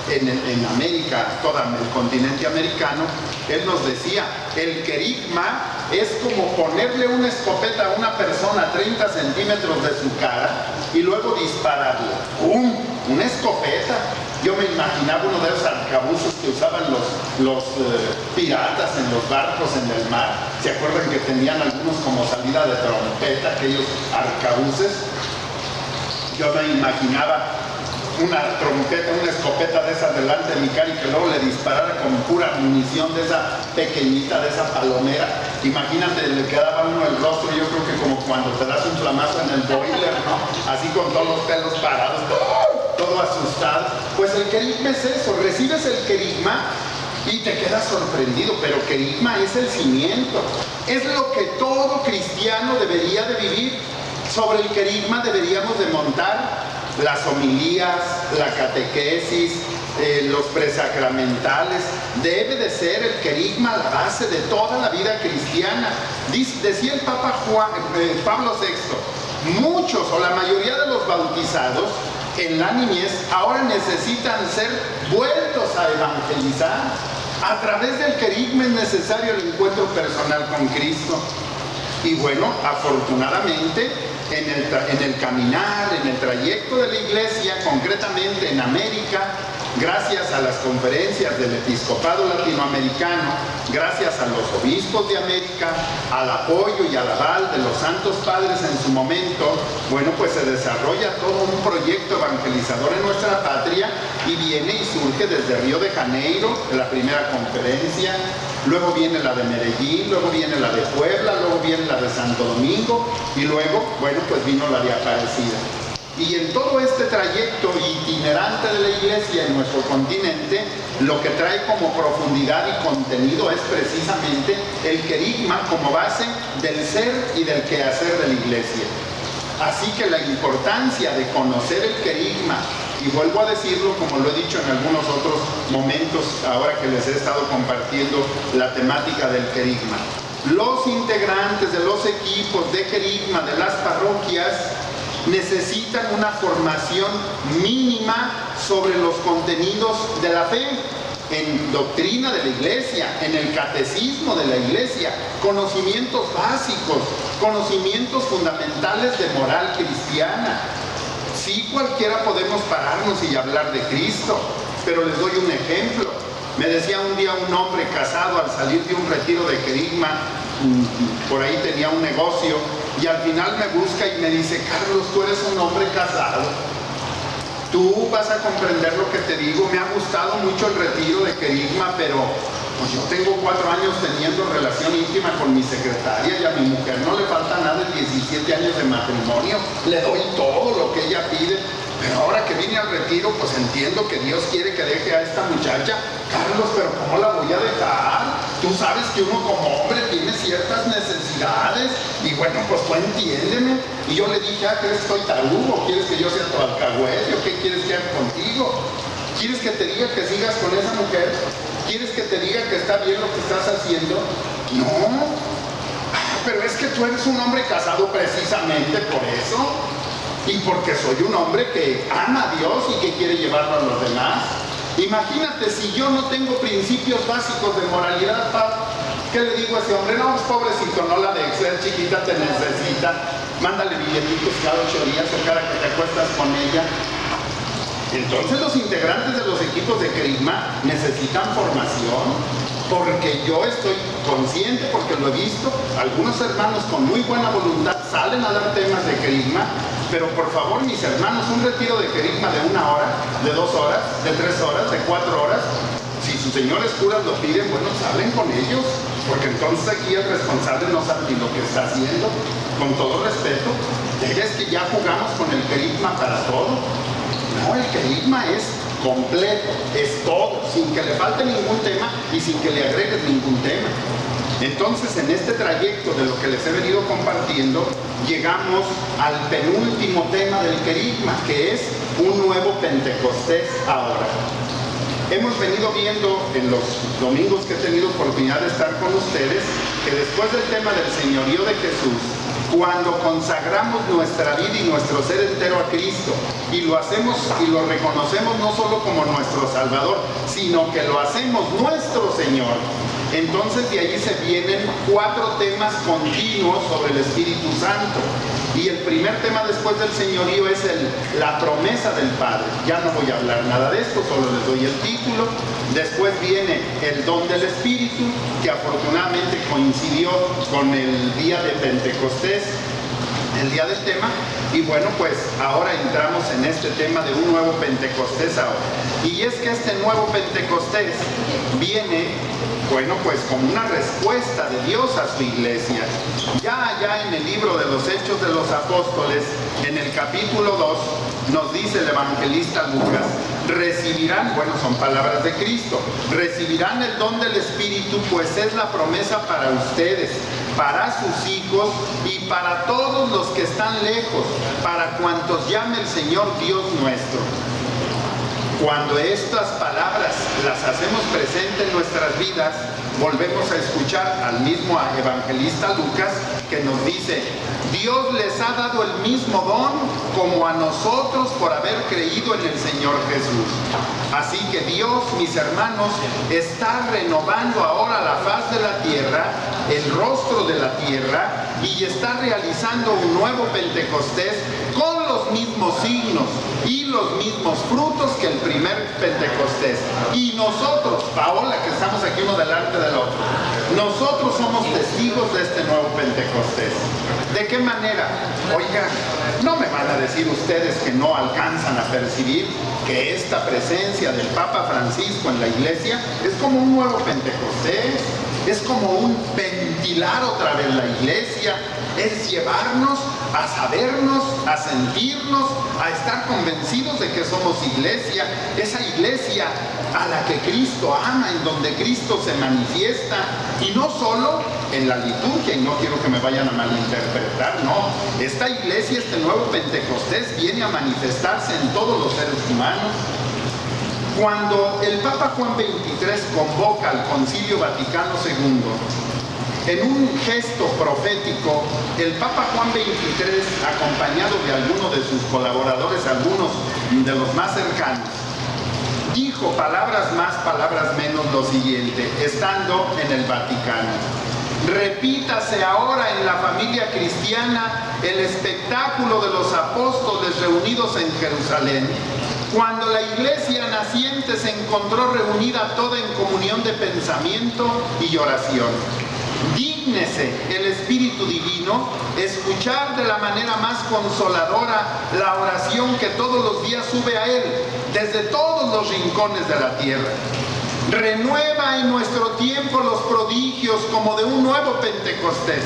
en América, todo el continente americano. Él nos decía, el querigma es como ponerle una escopeta a una persona a 30 centímetros de su cara y luego dispararle. Una escopeta. Yo me imaginaba uno de esos arcabuces que usaban los piratas en los barcos en el mar. ¿Se acuerdan que tenían algunos como salida de trompeta, aquellos arcabuces? Yo me imaginaba una trompeta, una escopeta de esa delante de mi cara y que luego le disparara con pura munición de esa pequeñita, de esa palomera. Imagínate, le quedaba uno el rostro, yo creo que como cuando te das un flamazo en el boiler, ¿no? Así con todos los pelos parados, todo asustado. Pues el querigma es eso, recibes el querigma Y te quedas sorprendido, pero querigma es el cimiento, es lo que todo cristiano debería de vivir. Sobre el querigma deberíamos de montar las homilías, la catequesis, los presacramentales. Debe de ser el querigma la base de toda la vida cristiana. Decía el Papa Pablo VI, muchos o la mayoría de los bautizados en la niñez ahora necesitan ser vueltos a evangelizar. A través del querigma es necesario el encuentro personal con Cristo. Y bueno, afortunadamente en el caminar, en el trayecto de la iglesia, concretamente en América, gracias a las conferencias del episcopado latinoamericano, gracias a los obispos de América, al apoyo y al aval de los santos padres en su momento, bueno, pues se desarrolla todo un proyecto evangelizador en nuestra patria y viene y surge desde Río de Janeiro, la primera conferencia, luego viene la de Medellín, luego viene la de Puebla, luego viene la de Santo Domingo y luego, bueno, pues vino la de Aparecida. Y en todo este trayecto itinerante de la iglesia en nuestro continente, lo que trae como profundidad y contenido es precisamente el querigma como base del ser y del quehacer de la iglesia. Así que la importancia de conocer el querigma, y vuelvo a decirlo como lo he dicho en algunos otros momentos, ahora que les he estado compartiendo la temática del querigma. Los integrantes de los equipos de querigma de las parroquias necesitan una formación mínima sobre los contenidos de la fe, en doctrina de la iglesia, en el catecismo de la iglesia, conocimientos básicos, conocimientos fundamentales de moral cristiana. Sí, cualquiera podemos pararnos y hablar de Cristo, pero les doy un ejemplo. Me decía un día un hombre casado al salir de un retiro de querigma, por ahí tenía un negocio, y al final me busca y me dice: Carlos, tú eres un hombre casado, tú vas a comprender lo que te digo, me ha gustado mucho el retiro de querigma, pero pues yo tengo 4 años teniendo relación íntima con mi secretaria y a mi mujer no le falta nada en 17 años de matrimonio, le doy todo lo que ella pide, pero ahora que vine al retiro pues entiendo que Dios quiere que deje a esta muchacha. Carlos, pero ¿cómo la voy a dejar? Tú sabes que uno como hombre tiene ciertas necesidades y bueno, pues tú entiéndeme. Y yo le dije: ¿crees que estoy tarugo? ¿Quieres que yo sea tu alcahuete o qué quieres que haga contigo? ¿Quieres que te diga que sigas con esa mujer? ¿Quieres que te diga que está bien lo que estás haciendo? No. Pero es que tú eres un hombre casado precisamente por eso. Y porque soy un hombre que ama a Dios y que quiere llevarlo a los demás. Imagínate si yo no tengo principios básicos de moralidad, ¿qué le digo a ese hombre? No, pues pobrecito, no la dejes, la chiquita te necesita, mándale billetitos cada 8 días o cada que te acuestas con ella. Entonces los integrantes de los equipos de querigma necesitan formación, porque yo estoy consciente, porque lo he visto, algunos hermanos con muy buena voluntad salen a dar temas de querigma, pero por favor, mis hermanos, un retiro de querigma de 1 hora, de 2 horas, de 3 horas, de 4 horas, si sus señores curas lo piden, bueno, hablen con ellos, porque entonces aquí el responsable no sabe ni lo que está haciendo. Con todo respeto, es que ya jugamos con el querigma para todo. No, el querigma es completo, es todo, sin que le falte ningún tema y sin que le agregues ningún tema. Entonces, en este trayecto de lo que les he venido compartiendo, llegamos al penúltimo tema del querigma, que es un nuevo Pentecostés ahora. Hemos venido viendo en los domingos que he tenido oportunidad de estar con ustedes, que después del tema del señorío de Jesús, cuando consagramos nuestra vida y nuestro ser entero a Cristo y lo hacemos y lo reconocemos no solo como nuestro Salvador, sino que lo hacemos nuestro Señor, entonces de allí se vienen 4 temas continuos sobre el Espíritu Santo. Y el primer tema después del señorío es la promesa del Padre. Ya no voy a hablar nada de esto, solo les doy el título. Después viene el don del Espíritu, que afortunadamente coincidió con el día de Pentecostés, el día del tema. Y bueno, pues ahora entramos en este tema de un nuevo Pentecostés ahora. Y es que este nuevo Pentecostés viene, bueno, pues como una respuesta de Dios a su iglesia. Ya allá en el libro de los Hechos de los Apóstoles, en el capítulo 2, nos dice el evangelista Lucas: recibirán, bueno, son palabras de Cristo, recibirán el don del Espíritu, pues es la promesa para ustedes, para sus hijos y para todos los que están lejos, para cuantos llame el Señor Dios nuestro. Cuando estas palabras las hacemos presentes en nuestras vidas, volvemos a escuchar al mismo evangelista Lucas que nos dice: Dios les ha dado el mismo don como a nosotros por haber creído en el Señor Jesús. Así que Dios, mis hermanos, está renovando ahora la faz de la tierra, el rostro de la tierra, y está realizando un nuevo Pentecostés con los mismos signos y los mismos frutos que el primer Pentecostés. Y nosotros, Paola, que estamos aquí uno delante del otro, nosotros somos testigos de este nuevo Pentecostés. ¿De qué manera? Oiga, no me van a decir ustedes que no alcanzan a percibir que esta presencia del Papa Francisco en la iglesia es como un nuevo Pentecostés, es como un ventilar otra vez la iglesia, es llevarnos a sabernos, a sentirnos, a estar convencidos de que somos iglesia, esa iglesia a la que Cristo ama, en donde Cristo se manifiesta, y no solo en la liturgia, y no quiero que me vayan a malinterpretar, no, esta iglesia, este nuevo Pentecostés viene a manifestarse en todos los seres humanos. Cuando el Papa Juan XXIII convoca al Concilio Vaticano II, en un gesto profético, el Papa Juan XXIII, acompañado de algunos de sus colaboradores, algunos de los más cercanos, dijo palabras más, palabras menos lo siguiente, estando en el Vaticano: repítase ahora en la familia cristiana el espectáculo de los apóstoles reunidos en Jerusalén, cuando la iglesia naciente se encontró reunida toda en comunión de pensamiento y oración. Dígnese el Espíritu Divino escuchar de la manera más consoladora la oración que todos los días sube a Él, desde todos los rincones de la tierra. Renueva en nuestro tiempo los prodigios como de un nuevo Pentecostés,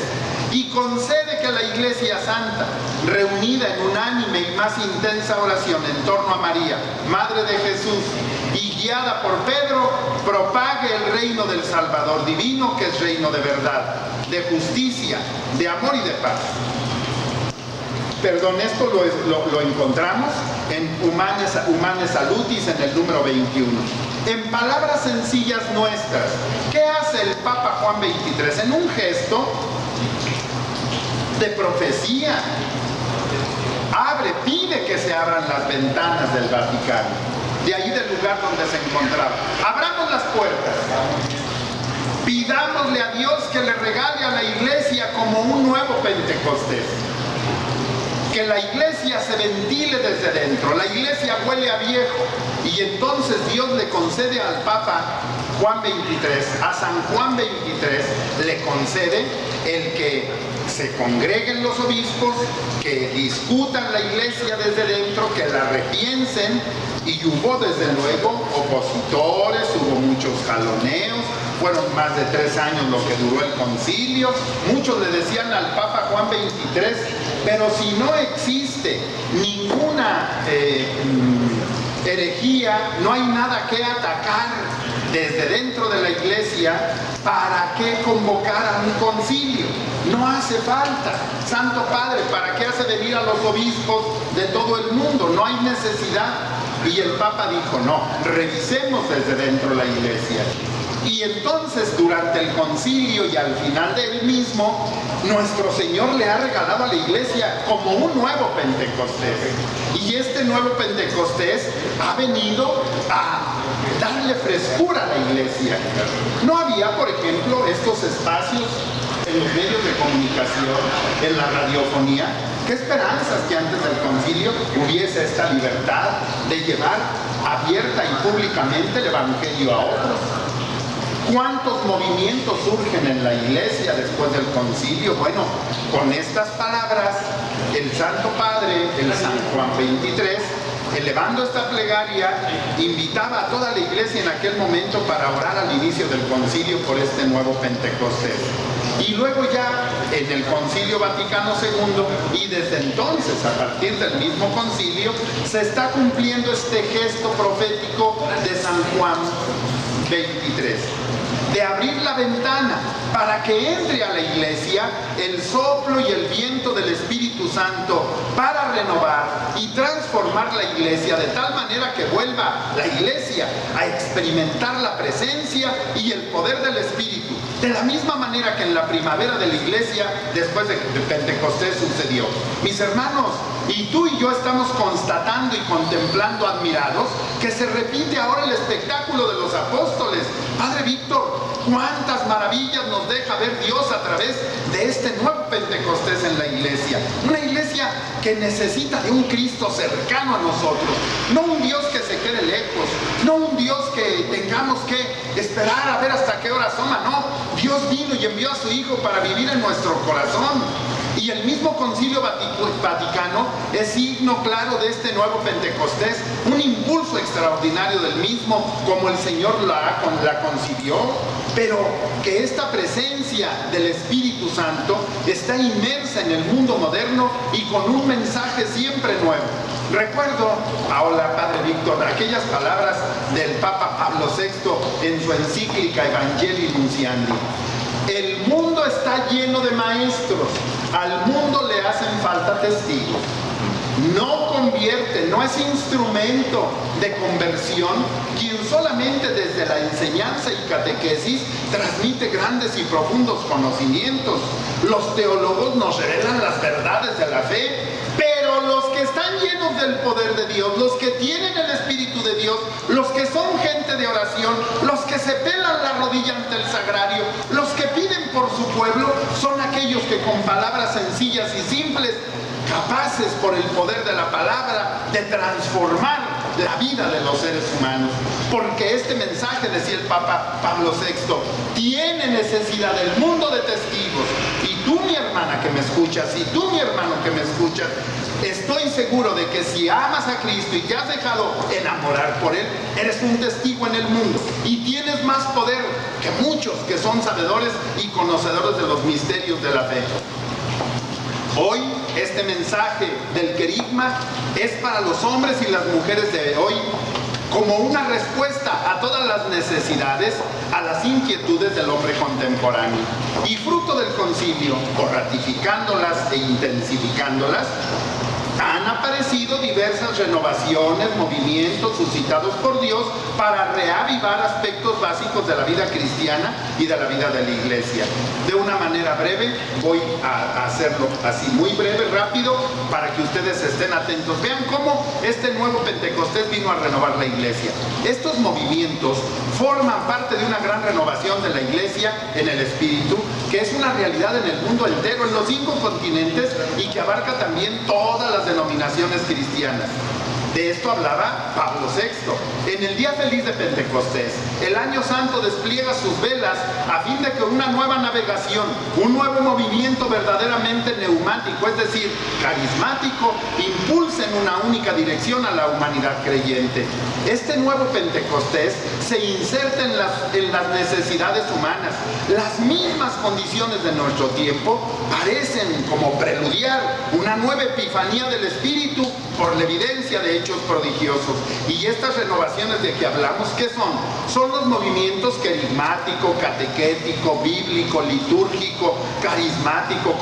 y concede que la Iglesia Santa, reunida en unánime y más intensa oración en torno a María, Madre de Jesús, y guiada por Pedro, propague el reino del Salvador divino, que es reino de verdad, de justicia, de amor y de paz. Perdón, esto lo encontramos en Humane Salutis, en el número 21. En palabras sencillas nuestras, ¿qué hace el Papa Juan XXIII? En un gesto de profecía, pide que se abran las ventanas del Vaticano, de ahí del lugar donde se encontraba. Abramos las puertas, pidámosle a Dios que le regale a la iglesia como un nuevo Pentecostés, que la iglesia se ventile desde dentro, la iglesia huele a viejo, y entonces Dios le concede al Papa Juan XXIII, a San Juan XXIII, le concede el que se congreguen los obispos, que discutan la iglesia desde dentro, que la repiensen, y hubo desde luego opositores, hubo muchos jaloneos, fueron más de 3 años lo que duró el concilio. Muchos le decían al Papa Juan XXIII, pero si no existe ninguna herejía, no hay nada que atacar desde dentro de la iglesia, ¿para qué convocar a un concilio? No hace falta. Santo Padre, ¿para qué hace venir a los obispos de todo el mundo? No hay necesidad. Y el Papa dijo, no, revisemos desde dentro la iglesia. Y entonces, durante el concilio y al final del mismo, nuestro Señor le ha regalado a la iglesia como un nuevo Pentecostés. Y este nuevo Pentecostés ha venido a darle frescura a la iglesia. No había, por ejemplo, estos espacios en los medios de comunicación, en la radiofonía. ¿Qué esperanzas que antes del concilio hubiese esta libertad de llevar abierta y públicamente el evangelio a otros? ¿Cuántos movimientos surgen en la iglesia después del concilio? Bueno, con estas palabras, el Santo Padre, el San Juan XXIII, elevando esta plegaria, invitaba a toda la iglesia en aquel momento para orar al inicio del concilio por este nuevo Pentecostés. Y luego ya en el Concilio Vaticano II, y desde entonces, a partir del mismo concilio, se está cumpliendo este gesto profético de San Juan 23, de abrir la ventana para que entre a la iglesia el soplo y el viento del Espíritu Santo para renovar y transformar la iglesia de tal manera que vuelva la iglesia a experimentar la presencia y el poder del Espíritu, de la misma manera que en la primavera de la iglesia después de Pentecostés sucedió. Mis hermanos, y tú y yo estamos constatando y contemplando admirados que se repite ahora el espectáculo de los apóstoles. Padre Víctor, cuántas maravillas nos deja ver Dios a través de este nuevo Pentecostés en la iglesia. Una iglesia que necesita de un Cristo cercano a nosotros, no un Dios que se quede lejos, no un Dios que tengamos que esperar a ver hasta qué hora asoma, no. Dios vino y envió a su Hijo para vivir en nuestro corazón. Y el mismo Concilio Vaticano es signo claro de este nuevo Pentecostés, un impulso extraordinario del mismo, como el Señor la concibió, pero que esta presencia del Espíritu Santo está inmersa en el mundo moderno y con un mensaje siempre nuevo. Recuerdo, ahora Padre Víctor, aquellas palabras del Papa Pablo VI en su encíclica Evangelii Nuntiandi. El mundo está lleno de maestros, al mundo le hacen falta testigos. No convierte, no es instrumento de conversión quien solamente desde la enseñanza y catequesis transmite grandes y profundos conocimientos. Los teólogos nos revelan las verdades de la fe, pero los que están llenos del poder de Dios, los que tienen el Espíritu de Dios, los que son gente de oración, los que se pelan la rodilla ante el sagrario, los que piden por su pueblo, son aquellos que con palabras sencillas y simples, capaces por el poder de la palabra de transformar la vida de los seres humanos. Porque este mensaje, decía el Papa Pablo VI, tiene necesidad del mundo de testigos. Y tú, mi hermana que me escuchas, y tú, mi hermano que me escuchas, estoy seguro de que si amas a Cristo y te has dejado enamorar por Él, eres un testigo en el mundo y tienes más poder que muchos que son sabedores y conocedores de los misterios de la fe. Hoy este mensaje del querigma es para los hombres y las mujeres de hoy como una respuesta a todas las necesidades, a las inquietudes del hombre contemporáneo. Y fruto del concilio, o ratificándolas e intensificándolas, han aparecido diversas renovaciones, movimientos suscitados por Dios para reavivar aspectos básicos de la vida cristiana y de la vida de la iglesia. De una manera breve, voy a hacerlo así, muy breve, rápido, para que ustedes estén atentos. Vean cómo este nuevo Pentecostés vino a renovar la iglesia. Estos movimientos forman parte de una gran renovación de la iglesia en el espíritu, que es una realidad en el mundo entero, en los 5 continentes, y que abarca también todas las denominaciones cristianas. De esto hablaba Pablo VI. En el día feliz de Pentecostés, el año santo despliega sus velas a fin de que una nueva navegación, un nuevo movimiento verdaderamente neumático, es decir, carismático, impulse en una única dirección a la humanidad creyente. Este nuevo Pentecostés se inserta en las necesidades humanas. Las mismas condiciones de nuestro tiempo parecen como preludiar una nueva epifanía del Espíritu por la evidencia de hechos prodigiosos. Y estas renovaciones de que hablamos, ¿qué son? Son los movimientos querigmático, catequético, bíblico, litúrgico, carismático,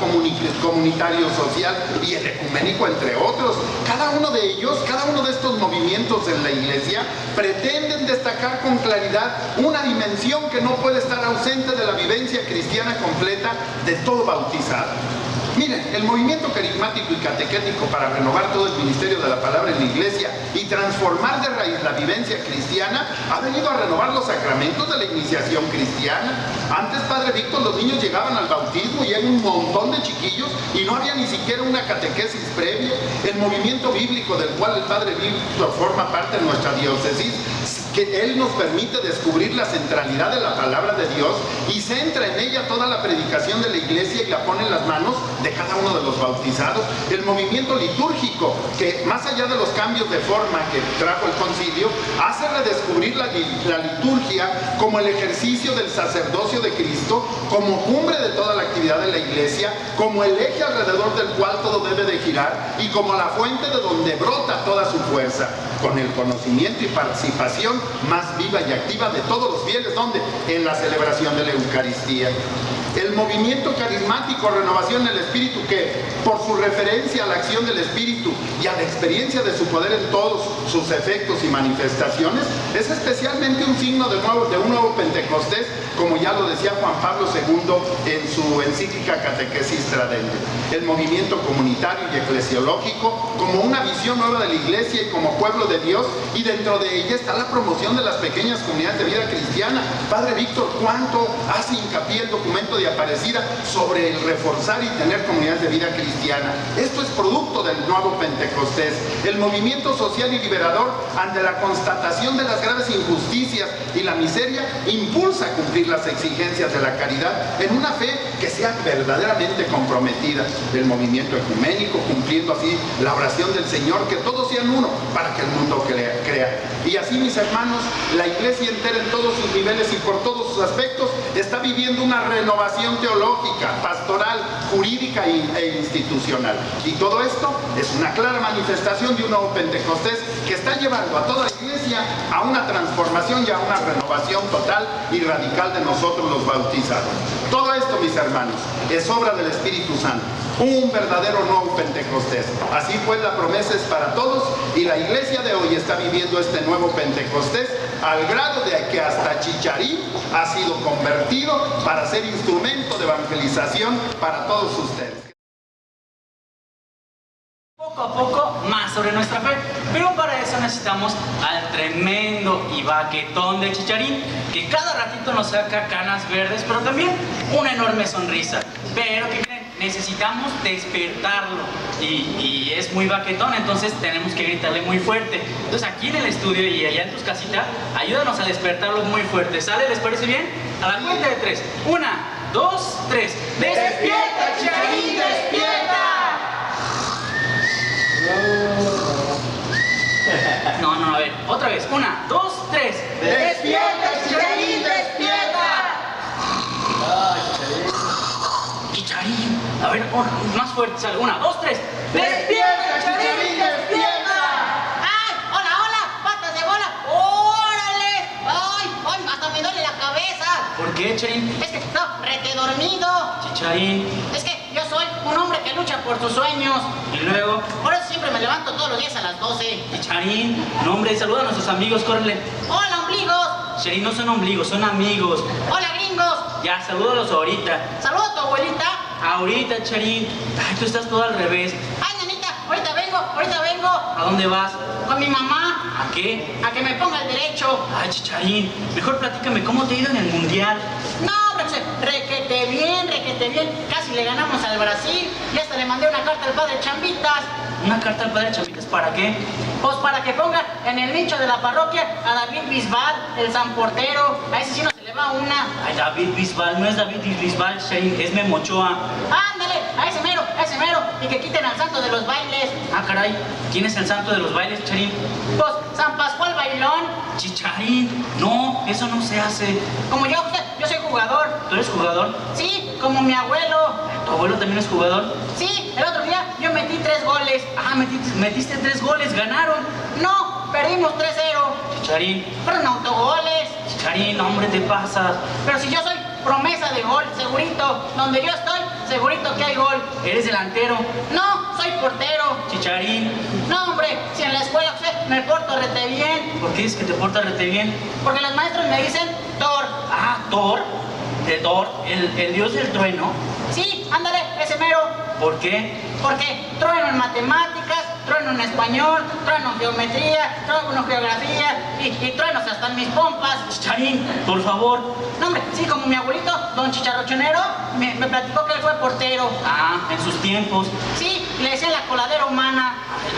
comunitario, social y el ecuménico, entre otros. Cada uno de ellos, cada uno de estos movimientos en la iglesia pretenden destacar con claridad una dimensión que no puede estar ausente de la vivencia cristiana completa de todo bautizado. Miren, el movimiento carismático y catequético para renovar todo el ministerio de la palabra en la iglesia y transformar de raíz la vivencia cristiana ha venido a renovar los sacramentos de la iniciación cristiana. Antes, Padre Víctor, los niños llegaban al bautismo y hay un montón de chiquillos y no había ni siquiera una catequesis previa. El movimiento bíblico del cual el Padre Víctor forma parte de nuestra diócesis que Él nos permite descubrir la centralidad de la palabra de Dios y centra en ella toda la predicación de la iglesia y la pone en las manos de cada uno de los bautizados. El movimiento litúrgico, que más allá de los cambios de forma que trajo el concilio, hace redescubrir la liturgia como el ejercicio del sacerdocio de Cristo, como cumbre de toda la actividad de la iglesia, como el eje alrededor del cual todo debe de girar y como la fuente de donde brota toda su fuerza, con el conocimiento y participación más viva y activa de todos los fieles, donde en la celebración de la Eucaristía. El movimiento carismático Renovación del Espíritu, que por su referencia a la acción del Espíritu y a la experiencia de su poder en todos sus efectos y manifestaciones, es especialmente un signo de un nuevo Pentecostés, como ya lo decía Juan Pablo II en su encíclica Catequesis Tradentum. El movimiento comunitario y eclesiológico como una visión nueva de la iglesia y como pueblo de Dios, y dentro de ella está la promoción de las pequeñas comunidades de vida cristiana. Padre Víctor, ¿cuánto hace hincapié el documento de Aparecida sobre el reforzar y tener comunidades de vida cristiana? Esto es producto del nuevo Pentecostés. El movimiento social y liberador, ante la constatación de las graves injusticias y la miseria, impulsa a cumplir las exigencias de la caridad en una fe que sea verdaderamente comprometida. El movimiento ecuménico, cumpliendo así la oración del Señor, que todos sean uno para que el mundo crea. Y así, mis hermanos, la iglesia entera en todos sus niveles y por todos sus aspectos está viviendo una renovación teológica, pastoral, jurídica e institucional. Y todo esto es una clara manifestación de un nuevo Pentecostés que está llevando a toda la iglesia a una transformación y a una renovación total y radical de nosotros los bautizados. Todo esto, mis hermanos, es obra del Espíritu Santo, un verdadero nuevo Pentecostés. Así pues, la promesa es para todos y la iglesia de hoy está viviendo este nuevo Pentecostés al grado de que hasta Chicharín ha sido convertido para ser instrumento de evangelización para todos ustedes. Poco a poco más sobre nuestra fe, pero para eso necesitamos al tremendo y baquetón de Chicharín, que cada ratito nos saca canas verdes, pero también una enorme sonrisa. Pero ¿qué creen? Necesitamos despertarlo y es muy baquetón, entonces tenemos que gritarle muy fuerte. Entonces aquí en el estudio y allá en tus casitas, ayúdanos a despertarlo muy fuerte. ¿Sale? ¿Les parece bien? A la cuenta de 3. 1, 2, 3. ¡Despierta, Chicharín, despierta! No, a ver, otra vez. 1, 2, 3. ¡Despierta, Chicharín, despierta! Chicharín, a ver, más fuerte, sale. 1, 2, 3. ¡Despierta, Chicharín, despierta! ¡Ay! ¡Hola! ¡Patas de bola! ¡Órale! ¡Ay! Hasta me duele la cabeza. ¿Por qué, Chicharín? Es que no, rete dormido. Chicharín. Es que yo soy un hombre que lucha por sus sueños. Y luego, Por eso siempre me levanto todos los días a las 12. Chicharín, no hombre, saluda a nuestros amigos, córrele. ¡Hola, ombligos! Chicharín, no son ombligos, son amigos. ¡Hola, gringos! Ya, salúdalos ahorita. ¡Saludo a tu abuelita! Ahorita, Chicharín. Ay, tú estás todo al revés. ¡Ay, nanita! Ahorita vengo. ¿A dónde vas? Con mi mamá. ¿A qué? A que me ponga el derecho. Ay, Chicharín, mejor platícame cómo te ha ido en el mundial. No, hombre, requete bien. Casi le ganamos al Brasil. Y hasta le mandé una carta al padre Chambitas. ¿Una carta al padre Chambitas para qué? Pues para que ponga en el nicho de la parroquia a David Bisbal, el San Portero. A ese sí no se le va una. Ay, David Bisbal, no es David Bisbal, Chicharín, es Memo Ochoa. Ándale, a ese mero. Y que quiten al santo de los bailes. Ah, caray, ¿quién es el santo de los bailes, Chicharín? Pues San Pascual Bailón. Chicharín, no, eso no se hace. Como yo soy jugador. ¿Tú eres jugador? Sí, como mi abuelo. ¿Tu abuelo también es jugador? Sí, el otro día yo metí 3 goles. Ah, metiste 3 goles, ganaron. No, perdimos 3-0. Chicharín, Fueron autogoles. Chicharín, hombre, te pasas. Pero si yo soy promesa de gol, segurito. Donde yo estoy, segurito que hay gol. Eres delantero. No, soy portero. Chicharín, No, hombre, si en la escuela me porto rete bien. ¿por qué es que te portas rete bien? Porque los maestros me dicen Thor. Ah, Thor, de Thor, el dios del trueno. Sí, ándale, ese mero. ¿Por qué? Porque trueno en matemáticas, trueno en español, trueno en geometría, trueno en geografía y truenos hasta en mis pompas. Chicharín, por favor. No, hombre, sí, como mi abuelito, don Chicharrochonero, me platicó que él fue portero. Ah, en sus tiempos. Sí, le decían la coladera humana.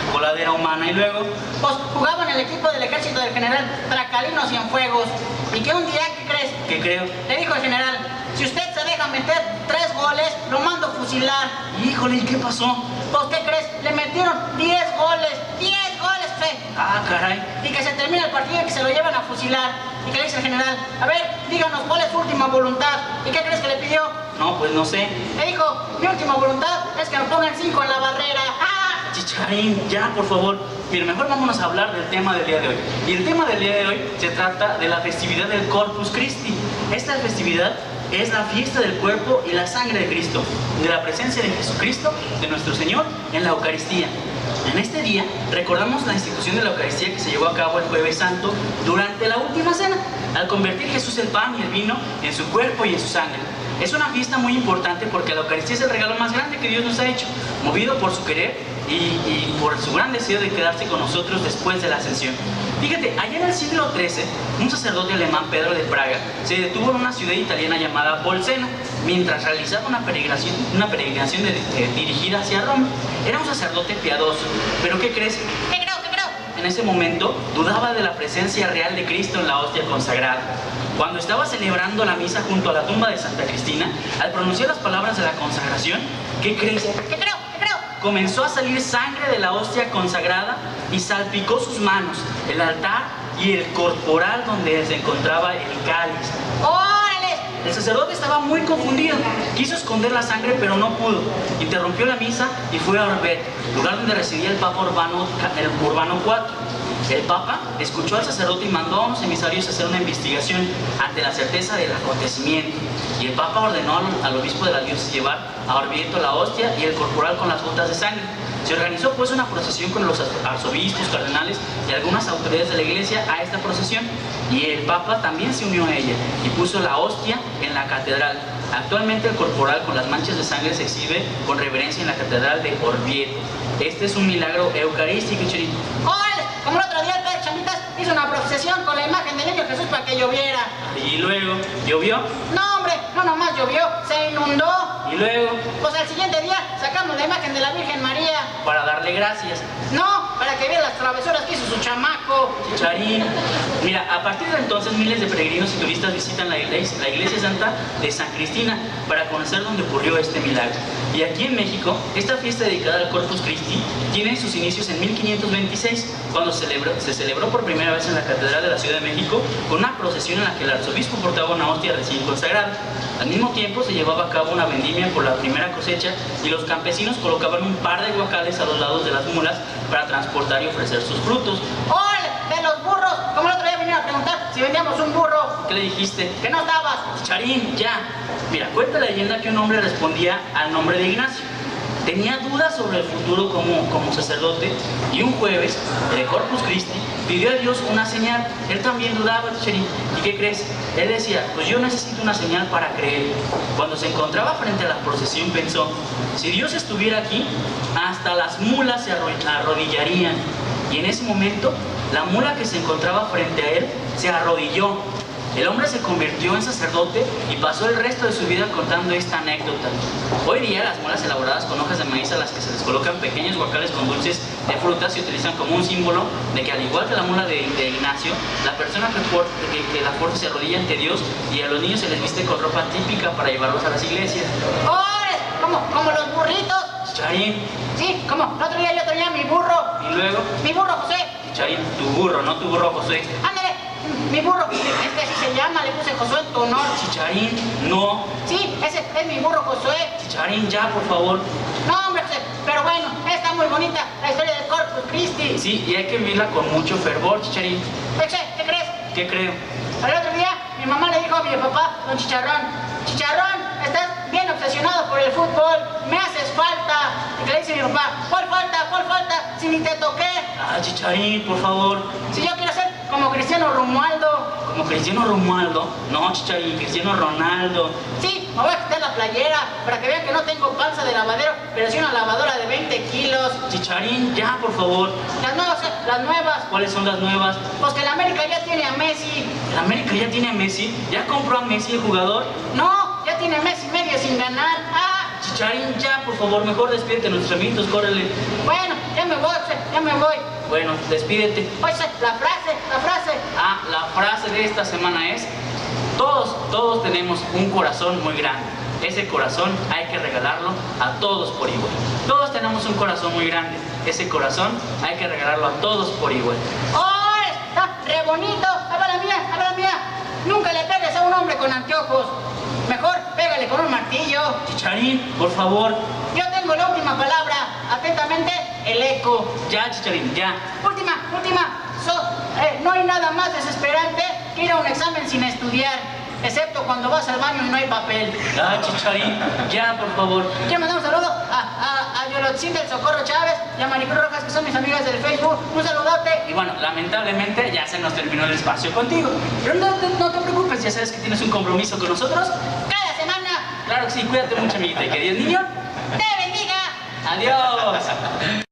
La coladera humana, y luego, Pues jugaba en el equipo del ejército del general Tracalino Cienfuegos. Y que un día, ¿qué crees? ¿qué creo? Le dijo el general, si usted se deja meter 3 goles, lo mando a fusilar. Híjole, ¿y qué pasó? Pues, ¿qué crees? Le metieron 10 goles, 10 goles, fe. Ah, caray. Y que se termina el partido y que se lo llevan a fusilar. Y que le dice el general, a ver, díganos, ¿cuál es su última voluntad? ¿Y qué crees que le pidió? No, pues no sé. Le dijo, mi última voluntad es que nos pongan 5 en la barrera. ¡Ah! Chicharín, ya, por favor. Mira, mejor vámonos a hablar del tema del día de hoy. Y el tema del día de hoy se trata de la festividad del Corpus Christi. Esta festividad es la fiesta del cuerpo y la sangre de Cristo, de la presencia de Jesucristo, de nuestro Señor, en la Eucaristía. En este día recordamos la institución de la Eucaristía que se llevó a cabo el Jueves Santo durante la última cena, al convertir Jesús el pan y el vino en su cuerpo y en su sangre. Es una fiesta muy importante porque la Eucaristía es el regalo más grande que Dios nos ha hecho, movido por su querer y por su gran deseo de quedarse con nosotros después de la ascensión. Fíjate, allá en el siglo XIII, un sacerdote alemán, Pedro de Praga, se detuvo en una ciudad italiana llamada Bolsena, mientras realizaba una peregrinación dirigida hacia Roma. Era un sacerdote piadoso, pero ¿qué crees? ¿Qué creo? En ese momento dudaba de la presencia real de Cristo en la hostia consagrada. Cuando estaba celebrando la misa junto a la tumba de Santa Cristina, al pronunciar las palabras de la consagración, ¿qué crees? ¿Qué creo? Comenzó a salir sangre de la hostia consagrada y salpicó sus manos, el altar y el corporal donde se encontraba el cáliz. ¡Órale! El sacerdote estaba muy confundido. Quiso esconder la sangre, pero no pudo. Interrumpió la misa y fue a Orbet, lugar donde residía el Papa Urbano IV. El Papa escuchó al sacerdote y mandó a unos emisarios a hacer una investigación ante la certeza del acontecimiento. Y el Papa ordenó al obispo de la diócesis llevar a Orvieto la hostia y el corporal con las gotas de sangre. Se organizó pues una procesión con los arzobispos, cardenales y algunas autoridades de la iglesia a esta procesión, y el Papa también se unió a ella y puso la hostia en la catedral. Actualmente el corporal con las manchas de sangre se exhibe con reverencia en la catedral de Orvieto. Este es un milagro eucarístico, Chirito. ¡Órale! Como el otro día el padre Chamitas hizo una procesión con la imagen del niño Jesús para que lloviera. Y luego, ¿llovió? No, hombre, no nomás llovió, se inundó. Y luego, Pues al siguiente día sacamos la imagen de la Virgen María. para darle gracias. No, para que viera las travesuras que hizo su chamaco. Chicharín. Mira, a partir de entonces miles de peregrinos y turistas visitan la iglesia santa de San Cristina para conocer dónde ocurrió este milagro. Y aquí en México, esta fiesta dedicada al Corpus Christi tiene sus inicios en 1526, cuando se celebró por primera vez en la Catedral de la Ciudad de México con una procesión en la que el arzobispo portaba una hostia recién consagrada. Al mismo tiempo se llevaba a cabo una vendimia por la primera cosecha y los campesinos colocaban un par de guacales a los lados de las mulas para transportar y ofrecer sus frutos. ¡Órale! De los burros. Como el otro día vinieron a preguntar si vendíamos un burro. ¿Qué le dijiste? Que no estabas. Chicharín, ya. Mira, cuenta la leyenda que un hombre respondía al nombre de Ignacio. Tenía dudas sobre el futuro como sacerdote y un jueves, de Corpus Christi, pidió a Dios una señal. Él también dudaba, Chicharín. ¿Y qué crees? Él decía, pues yo necesito una señal para creer. Cuando se encontraba frente a la procesión pensó, si Dios estuviera aquí, hasta las mulas se arrodillarían. Y en ese momento, la mula que se encontraba frente a él se arrodilló. El hombre se convirtió en sacerdote y pasó el resto de su vida contando esta anécdota. Hoy día las mulas elaboradas con hojas de maíz a las que se les colocan pequeños guacales con dulces de frutas se utilizan como un símbolo de que, al igual que la mula de Ignacio, la persona que la porta se arrodilla ante Dios, y a los niños se les viste con ropa típica para llevarlos a las iglesias. ¡Órale! Como los burritos. Chicharín, Sí, como el otro día yo tenía mi burro. y luego, Mi burro José. Chicharín, tu burro, no tu burro José. Ándale, mi burro. Este así se llama, le puse Josué en tu honor. Chicharín, no. Sí, ese es mi burro Josué. Chicharín, ya, por favor. No, hombre, José, pero bueno, está muy bonita la historia del Corpus Christi. Sí, y hay que vivirla con mucho fervor, Chicharín. ¿Qué crees? ¿Qué creo? El otro día mi mamá le dijo a mi papá, don Chicharrón, Chicharrón, estás bien obsesionado por el fútbol, me haces falta. Y que le dice mi papá, ¿cuál falta? ¿Cuál falta? Si ni te toqué. Ah, Chicharín, por favor. Si yo quiero ser como Cristiano Romualdo. Como Cristiano Romualdo. No, Chicharín, Cristiano Ronaldo. Sí, me voy a quitar la playera para que vean que no tengo panza de lavadero, pero sí una lavadora de 20 kilos. Chicharín, ya, por favor. Las nuevas. ¿Cuáles son las nuevas? Pues que la América ya tiene a Messi. ¿La América ya tiene a Messi? ¿Ya compró a Messi el jugador? No, ya tiene mes y medio sin ganar. Ah, Chicharín, ya, por favor, mejor despídete de nuestros amiguitos, córrele. Bueno, ya me voy, ya me voy. Bueno, despídete. Oye, la frase. Ah, la frase de esta semana es: todos tenemos un corazón muy grande. Ese corazón hay que regalarlo a todos por igual. Todos tenemos un corazón muy grande. Ese corazón hay que regalarlo a todos por igual. ¡Oh, está re bonito! A ver la mía. Nunca le pegues a un hombre con anteojos. Mejor pégale con un martillo. Chicharín, por favor. Yo tengo la última palabra. Atentamente, el eco. Ya, Chicharín, ya. Última. No hay nada más desesperante que ir a un examen sin estudiar, excepto cuando vas al baño y no hay papel. Ya, Chicharín, ya, por favor. Quiero mandar un saludo a Yolotzin del Socorro Chávez y a Maricruz Rojas, que son mis amigas del Facebook. Un saludote. Y bueno, lamentablemente ya se nos terminó el espacio contigo. Pero no te preocupes, ya sabes que tienes un compromiso con nosotros. Cada semana. Claro que sí, cuídate mucho, amiguita. Y que Dios niño Te bendiga. Adiós.